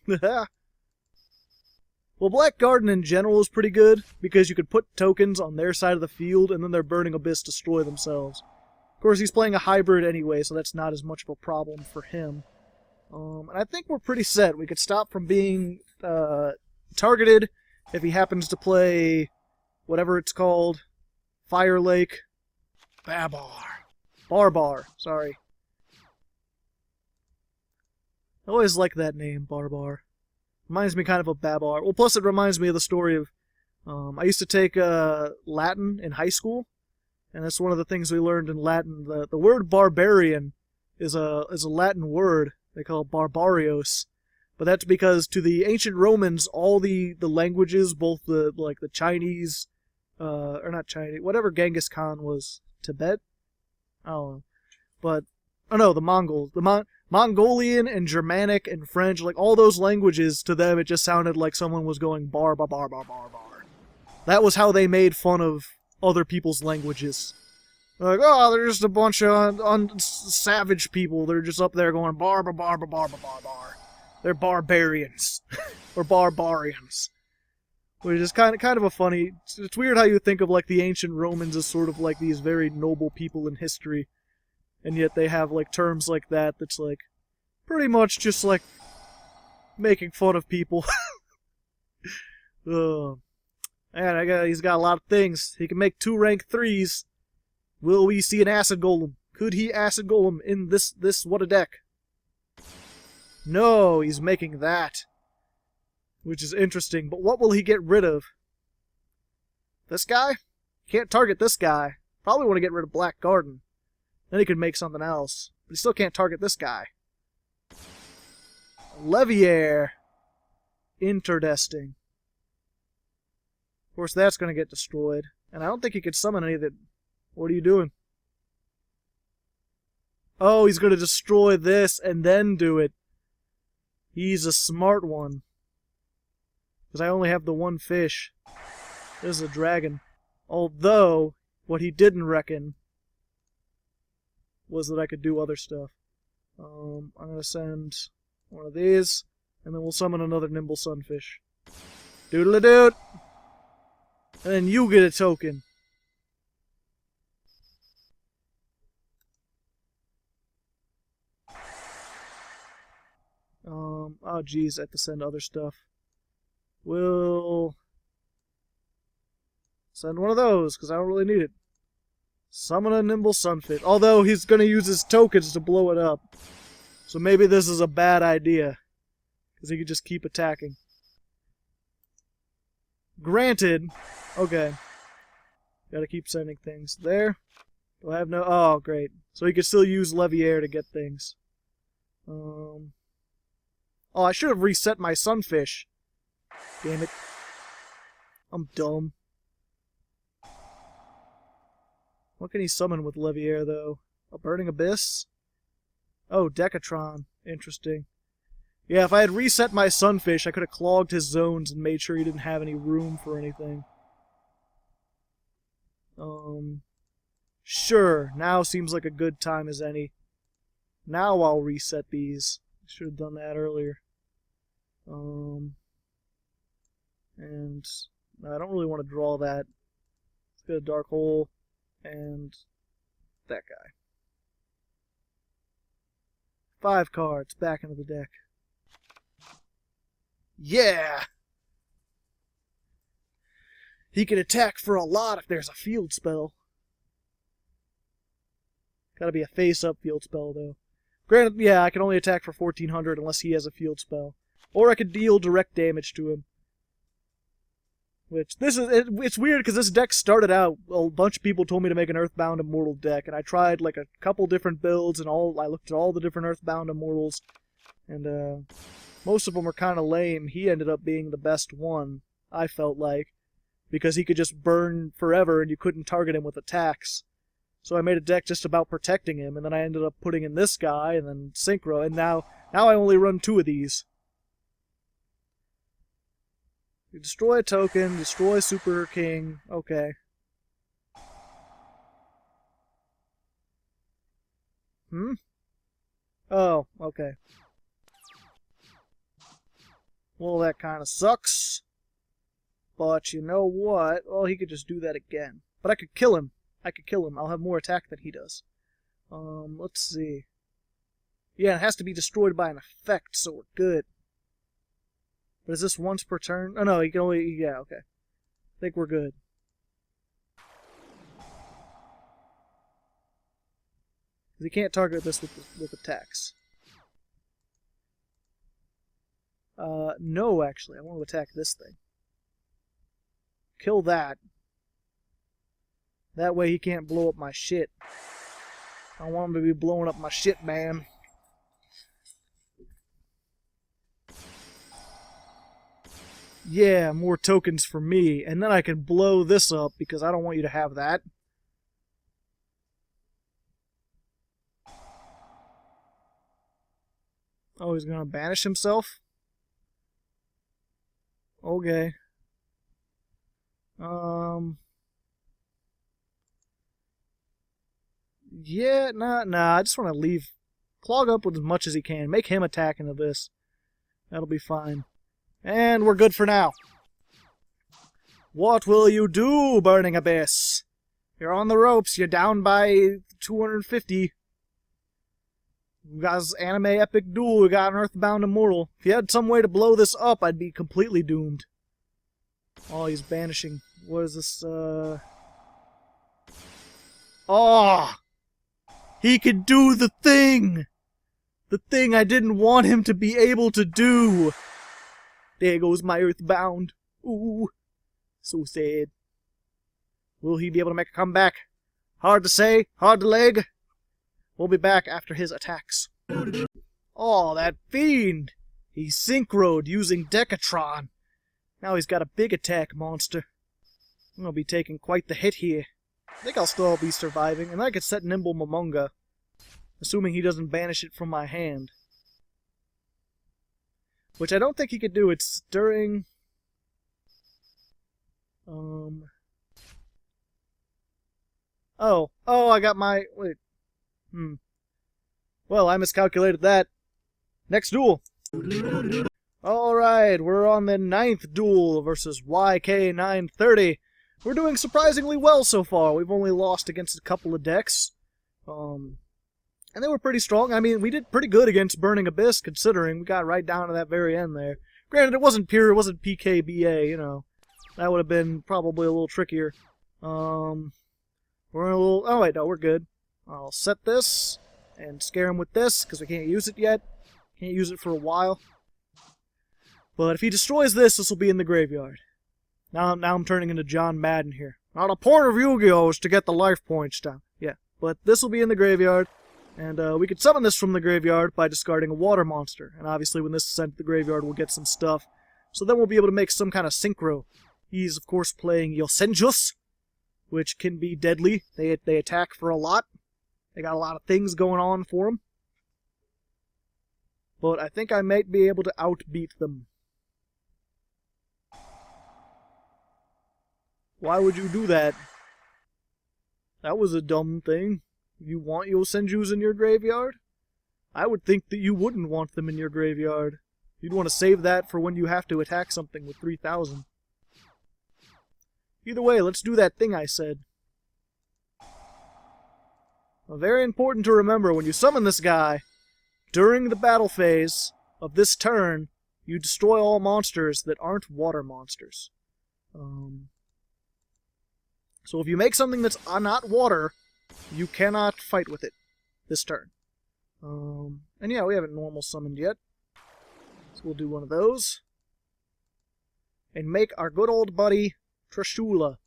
Well, Black Garden in general is pretty good, because you could put tokens on their side of the field, and then their Burning Abyss destroy themselves. Of course, he's playing a hybrid anyway, so that's not as much of a problem for him. And I think we're pretty set. We could stop from being targeted if he happens to play whatever it's called. Fire Lake. Barbar. Sorry. I always like that name, Barbar. Reminds me kind of Babar. Well, plus it reminds me of the story of... I used to take Latin in high school. And that's one of the things we learned in Latin. The word barbarian is a Latin word. They call it barbarios. But that's because to the ancient Romans, all the languages, both the Chinese, or not Chinese, whatever Genghis Khan was, Tibet? I don't know. But, oh no, the Mongols. Mongolian and Germanic and French, like all those languages, to them it just sounded like someone was going bar. That was how they made fun of other people's languages. Like, oh, they're just a bunch of savage people. They're just up there going bar. They're barbarians. Or barbarians. Which is kind of a funny... It's weird how you think of like the ancient Romans as sort of like these very noble people in history. And yet they have like terms like that that's like pretty much just like making fun of people. Man, he's got a lot of things. He can make 2 rank 3s. Will we see an acid golem? Could he acid golem in this what a deck? No, he's making that. Which is interesting, but what will he get rid of? This guy? Can't target this guy. Probably want to get rid of Black Garden. Then he could make something else. But he still can't target this guy. Leviair. Interdesting. Of course, that's going to get destroyed. And I don't think he could summon any of it. What are you doing? Oh, he's going to destroy this and then do it. He's a smart one. Because I only have the 1 fish. This is a dragon. Although, what he didn't reckon was that I could do other stuff. I'm going to send one of these, and then we'll summon another Nimble Sunfish. Doodle-a-doot! And then you get a token. Oh geez, I have to send other stuff. We'll send one of those, because I don't really need it. Summon a Nimble Sunfish. Although he's going to use his tokens to blow it up. So maybe this is a bad idea. Because he could just keep attacking. Granted. Okay. Gotta keep sending things. There. Do I have no... Oh, great. So he could still use Leviair to get things. Oh, I should have reset my Sunfish. Damn it. I'm dumb. What can he summon with Leviair, though? A Burning Abyss? Oh, Decatron. Interesting. Yeah, if I had reset my Sunfish, I could have clogged his zones and made sure he didn't have any room for anything. Sure. Now seems like a good time as any. Now I'll reset these. Should have done that earlier. And no, I don't really want to draw that. Let's get a Dark Hole and that guy. 5 cards back into the deck. Yeah! He can attack for a lot if there's a field spell. Gotta be a face-up field spell, though. Granted, yeah, I can only attack for 1400 unless he has a field spell. Or I could deal direct damage to him. Which, it's weird because this deck started out, a bunch of people told me to make an Earthbound Immortal deck, and I tried like a couple different builds, and I looked at all the different Earthbound Immortals, and most of them were kind of lame. He ended up being the best one, I felt like, because he could just burn forever and you couldn't target him with attacks. So I made a deck just about protecting him, and then I ended up putting in this guy, and then Synchro, and now I only run 2 of these. You destroy a token, destroy Super King, okay. Oh, okay. Well, that kind of sucks. But you know what? Well, he could just do that again. But I could kill him. I'll have more attack than he does. Let's see. Yeah, it has to be destroyed by an effect, so we're good. But is this once per turn? Oh no, he can only... Yeah, okay. I think we're good. Because he can't target this with attacks. No, actually. I want to attack this thing. Kill that. That way he can't blow up my shit. I don't want him to be blowing up my shit, man. Yeah, more tokens for me. And then I can blow this up because I don't want you to have that. Oh, he's gonna banish himself? Okay. Yeah, nah, I just want to leave. Clog up with as much as he can. Make him attack into this. That'll be fine. And we're good for now. What will you do, Burning Abyss? You're on the ropes. You're down by 250. We got this anime epic duel. We got an Earthbound Immortal. If you had some way to blow this up, I'd be completely doomed. Oh, he's banishing. What is this, Oh! He could do the thing! The thing I didn't want him to be able to do! There goes my Earthbound. Ooh. So sad. Will he be able to make a comeback? Hard to say. Hard to leg. We'll be back after his attacks. Oh, that fiend! He synchroed using Decatron. Now he's got a big attack monster. I'm gonna be taking quite the hit here. I think I'll still be surviving, and I could set Nimble Momonga, assuming he doesn't banish it from my hand. Which I don't think he could do. It's during... Oh, I got my... Wait. Well, I miscalculated that. Next duel. Alright, we're on the 9th duel versus YK930. We're doing surprisingly well so far. We've only lost against a couple of decks. And they were pretty strong. I mean, we did pretty good against Burning Abyss, considering we got right down to that very end there. Granted, it wasn't pure, it wasn't PKBA, you know. That would have been probably a little trickier. We're in a little... Oh, wait, no, we're good. I'll set this and scare him with this, because we can't use it yet. Can't use it for a while. But if he destroys this, this will be in the graveyard. Now I'm turning into John Madden here. Now the point of Yu-Gi-Oh! Is to get the life points down. Yeah, but this will be in the graveyard. And we could summon this from the graveyard by discarding a water monster. And obviously when this is sent to the graveyard, we'll get some stuff. So then we'll be able to make some kind of synchro. He's, of course, playing Yosenjus, which can be deadly. They attack for a lot. They got a lot of things going on for them. But I think I might be able to outbeat them. Why would you do that? That was a dumb thing. You want Yosenjus in your graveyard? I would think that you wouldn't want them in your graveyard. You'd want to save that for when you have to attack something with 3,000. Either way, let's do that thing I said. Now, very important to remember, when you summon this guy, during the battle phase of this turn, you destroy all monsters that aren't water monsters. So if you make something that's not water, you cannot fight with it this turn. And yeah, we haven't normal summoned yet. So we'll do one of those. And make our good old buddy Trishula.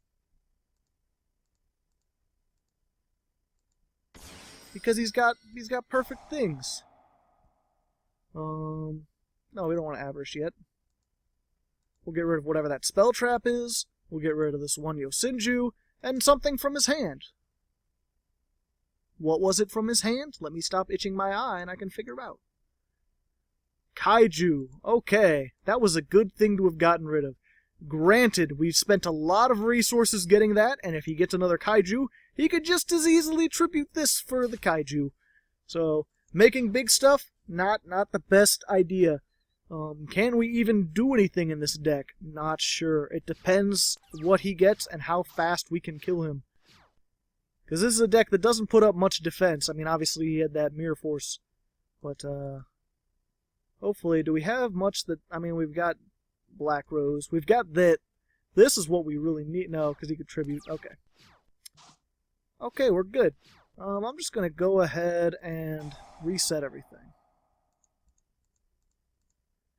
Because he's got perfect things. No, we don't want to Avarice yet. We'll get rid of whatever that spell trap is. We'll get rid of this one Yosenju. And something from his hand. What was it from his hand? Let me stop itching my eye and I can figure it out. Kaiju. Okay, that was a good thing to have gotten rid of. Granted, we've spent a lot of resources getting that, and if he gets another Kaiju, he could just as easily tribute this for the Kaiju. So, making big stuff, not the best idea. Can we even do anything in this deck? Not sure. It depends what he gets and how fast we can kill him. Because this is a deck that doesn't put up much defense. I mean, obviously he had that Mirror Force. But, hopefully, do we have much that... I mean, we've got Black Rose. We've got that. This is what we really need. No, because he could tribute. Okay. Okay, we're good. I'm just going to go ahead and reset everything.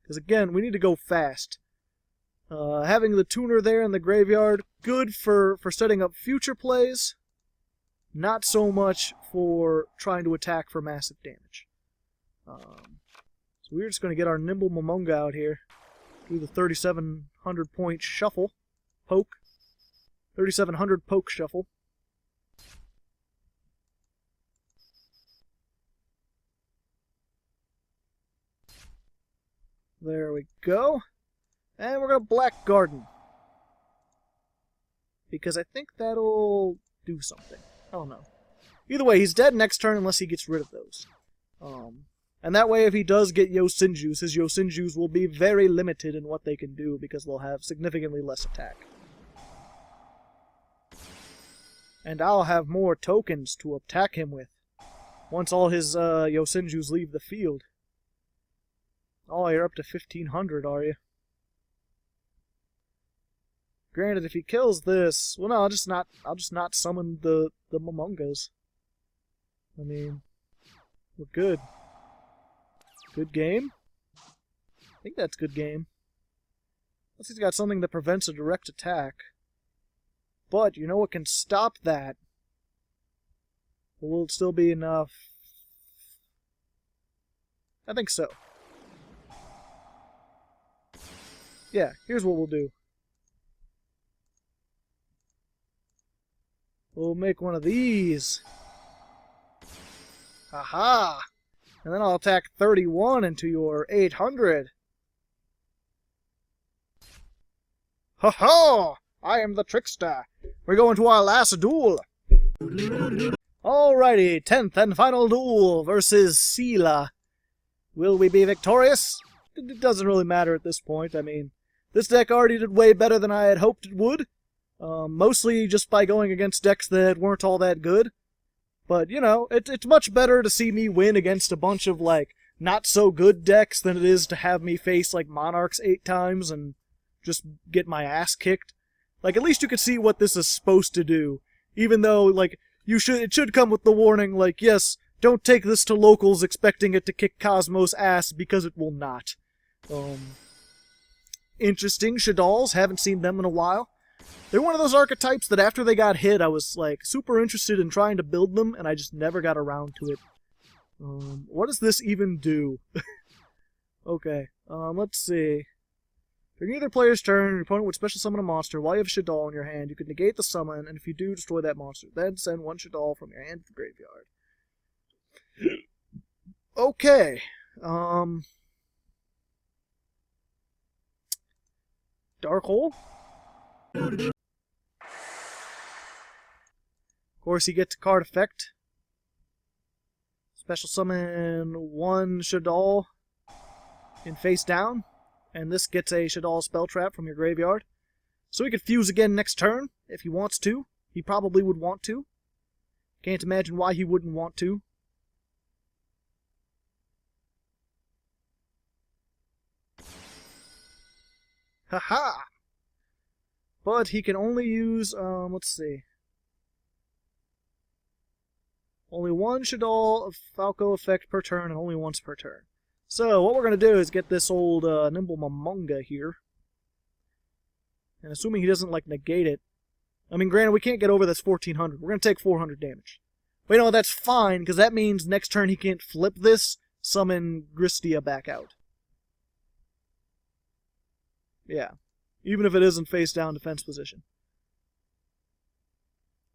Because again, we need to go fast. Having the tuner there in the graveyard, good for setting up future plays. Not so much for trying to attack for massive damage. So we're just going to get our Nimble Momonga out here. Do the 3,700 point shuffle. Poke. 3,700 poke shuffle. There we go. And we're going to Black Garden. Because I think that'll do something. I don't know. Either way, he's dead next turn unless he gets rid of those. And that way, if he does get Yosenjus, his Yosenjus will be very limited in what they can do because they'll have significantly less attack. And I'll have more tokens to attack him with once all his Yosenjus leave the field. Oh, you're up to 1,500, are you? Granted, if he kills this, well, no, I'll just not summon the Momongas. I mean, we're good. Good game? I think that's good game. Unless he's got something that prevents a direct attack. But, you know what can stop that? Will it still be enough? I think so. Yeah, here's what we'll do. We'll make one of these. Aha! And then I'll attack 31 into your 800. Ha-ha! I am the trickster. We're going to our last duel. Alrighty, 10th and final duel versus Sela. Will we be victorious? It doesn't really matter at this point. I mean, this deck already did way better than I had hoped it would. Mostly just by going against decks that weren't all that good. But, you know, it's much better to see me win against a bunch of, like, not-so-good decks than it is to have me face, like, Monarchs 8 times and just get my ass kicked. Like, at least you could see what this is supposed to do. Even though, like, it should come with the warning, like, yes, don't take this to locals expecting it to kick Cosmos' ass, because it will not. Interesting, Shaddolls, haven't seen them in a while. They're one of those archetypes that after they got hit, I was, like, super interested in trying to build them, and I just never got around to it. What does this even do? Okay, let's see. During either player's turn, your opponent would special summon a monster. While you have Shaddol in your hand, you can negate the summon, and if you do, destroy that monster. Then send one Shaddol from your hand to the graveyard. Okay, Dark Hole? Of course, he gets a card effect. Special summon one Shaddol in face down, and this gets a Shaddol spell trap from your graveyard. So he could fuse again next turn, if he wants to. He probably would want to. Can't imagine why he wouldn't want to. Haha! But he can only use, let's see. Only one Shaddol of Falco effect per turn, and only once per turn. So, what we're going to do is get this old Nimble Momonga here. And assuming he doesn't, like, negate it. I mean, granted, we can't get over this 1400. We're going to take 400 damage. But, you know, that's fine, because that means next turn he can't flip this, summon Gristia back out. Yeah. Even if it isn't face-down defense position.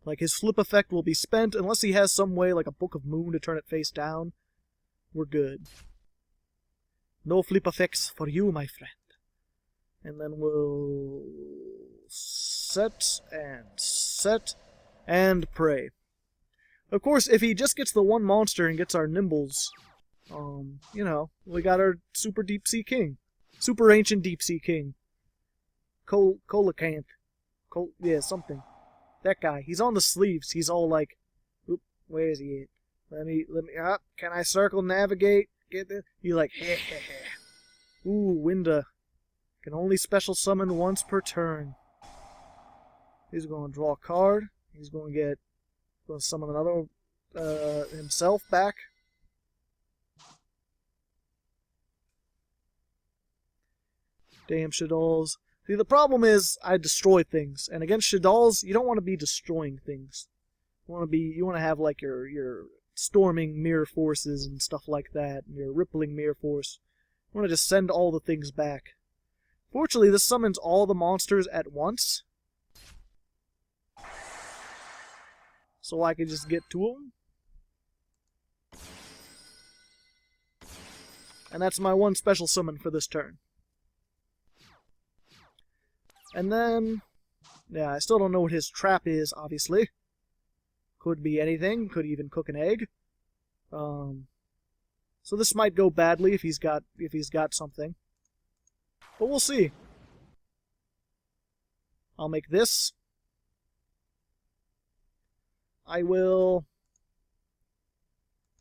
Like, his flip effect will be spent, unless he has some way, like a Book of Moon, to turn it face down. We're good. No flip effects for you, my friend. And then we'll set, and pray. Of course, if he just gets the one monster and gets our Nimbles, you know, we got our Super Deepsea King. Super Ancient Deepsea King. Coelacanth. Yeah, something. That guy. He's on the sleeves. He's all like, oop, where is he at? Let me, can I circle navigate? Get this? He's like, heh heh heh. Ooh, Winda. Can only special summon once per turn. He's going to draw a card. He's going to summon another, himself back. Damn Shaddolls. See, the problem is I destroy things, and against Shaddolls, you don't want to be destroying things. You want to have like your storming mirror forces and stuff like that, and your rippling mirror force. You want to just send all the things back. Fortunately, this summons all the monsters at once, so I can just get to them. And that's my one special summon for this turn. And then, yeah, I still don't know what his trap is, obviously. Could be anything, could even cook an egg. So this might go badly if he's got something. But we'll see. I'll make this. I will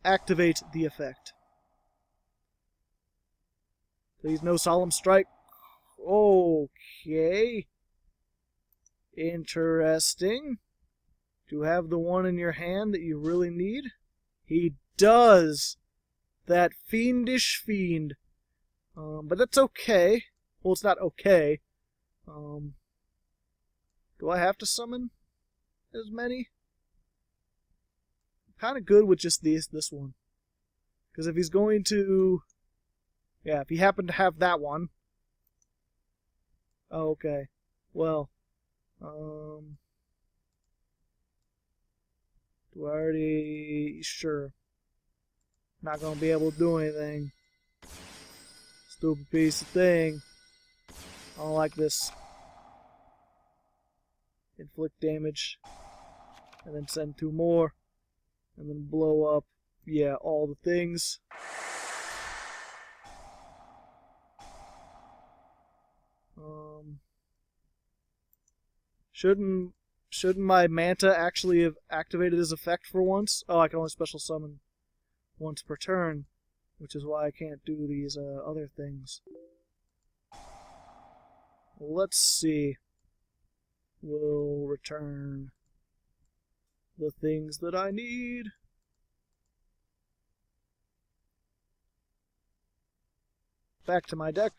activate the effect. Please, no Solemn Strike. Okay. Interesting. Do you have the one in your hand that you really need? He does! That fiendish fiend. But that's okay. Well, it's not okay. Do I have to summon as many? I'm kind of good with just this one. Because if he's going to... Yeah, if he happened to have that one... Oh, okay. Well, do I already... Sure. Not gonna be able to do anything. Stupid piece of thing. I don't like this. Inflict damage. And then send 2 more. And then blow up, yeah, all the things. Shouldn't my Manta actually have activated his effect for once? Oh, I can only special summon once per turn, which is why I can't do these other things. Let's see. We'll return the things that I need. Back to my deck.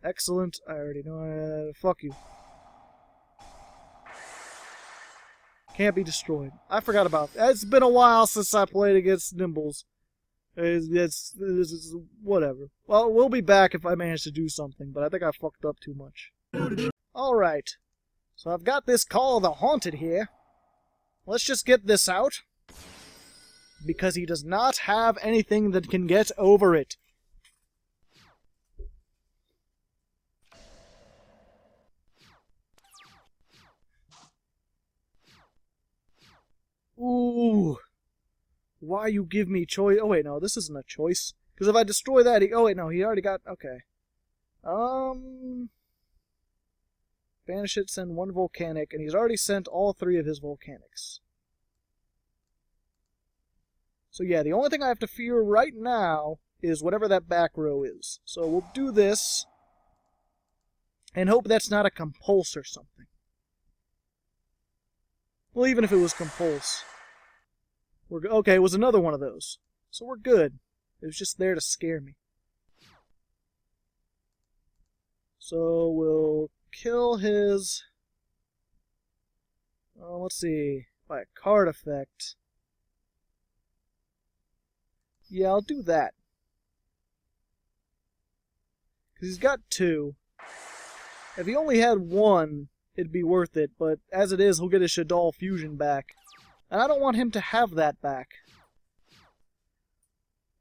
Excellent. I already know. Fuck you. Can't be destroyed. I forgot about that. It's been a while since I played against Nimbles. It's whatever. Well, we'll be back if I manage to do something, but I think I fucked up too much. Alright. So I've got this Call of the Haunted here. Let's just get this out. Because he does not have anything that can get over it. Ooh. Why you give me choice? Oh wait, no, this isn't a choice. Because if I destroy that, oh wait, no, he already got... Okay. Banish it, send 1 volcanic, and he's already sent all 3 of his volcanics. So yeah, the only thing I have to fear right now is whatever that back row is. So we'll do this, and hope that's not a compulse or something. Well, even if it was compulse. Okay, it was another one of those. So we're good. It was just there to scare me. So we'll kill his... let's see. By a card effect. Yeah, I'll do that. Because he's got 2. If he only had 1, it'd be worth it. But as it is, he'll get his Shaddoll fusion back. And I don't want him to have that back.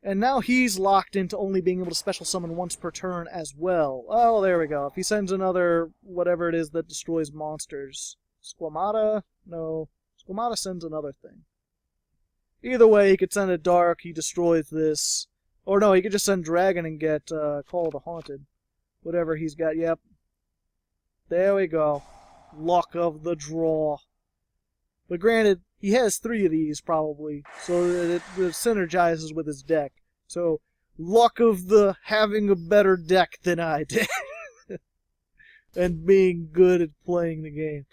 And now he's locked into only being able to special summon once per turn as well. Oh, there we go. If he sends another, whatever it is that destroys monsters. Squamata? No. Squamata sends another thing. Either way, he could send a Dark, he destroys this. Or no, he could just send Dragon and get Call of the Haunted. Whatever he's got, yep. There we go. Luck of the draw. But granted, he has 3 of these, probably, so that it synergizes with his deck. So, luck of the having a better deck than I did. And being good at playing the game.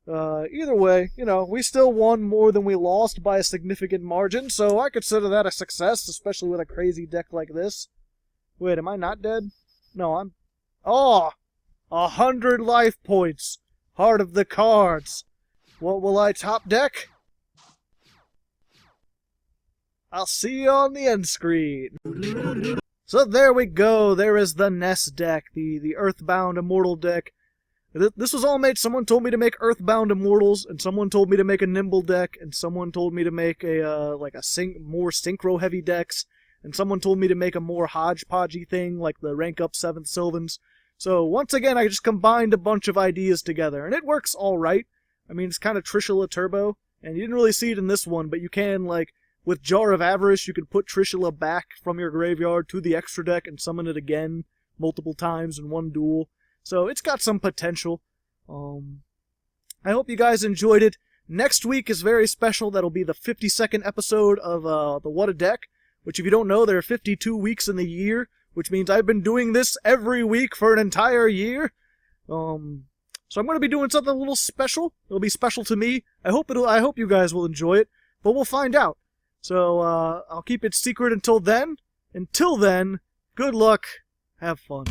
Either way, you know, we still won more than we lost by a significant margin, so I consider that a success, especially with a crazy deck like this. Wait, am I not dead? No, I'm... Oh! 100 life points! Heart of the cards! What will I top deck? I'll see you on the end screen. So there we go. There is the NESS deck, the Earthbound Immortal deck. This was all made. Someone told me to make Earthbound Immortals, and someone told me to make a Nimble deck, and someone told me to make a more synchro heavy decks, and someone told me to make a more hodgepodgey thing like the rank up 7th Sylvans. So once again, I just combined a bunch of ideas together, and it works all right. I mean, it's kind of Trishula Turbo, and you didn't really see it in this one, but you can, like, with Jar of Avarice, you can put Trishula back from your graveyard to the extra deck and summon it again multiple times in one duel. So it's got some potential. I hope you guys enjoyed it. Next week is very special. That'll be the 52nd episode of the What a Deck, which if you don't know, there are 52 weeks in the year, which means I've been doing this every week for an entire year. So So I'm going to be doing something a little special. It'll be special to me. I hope you guys will enjoy it, but we'll find out. So I'll keep it secret until then. Until then, good luck. Have fun.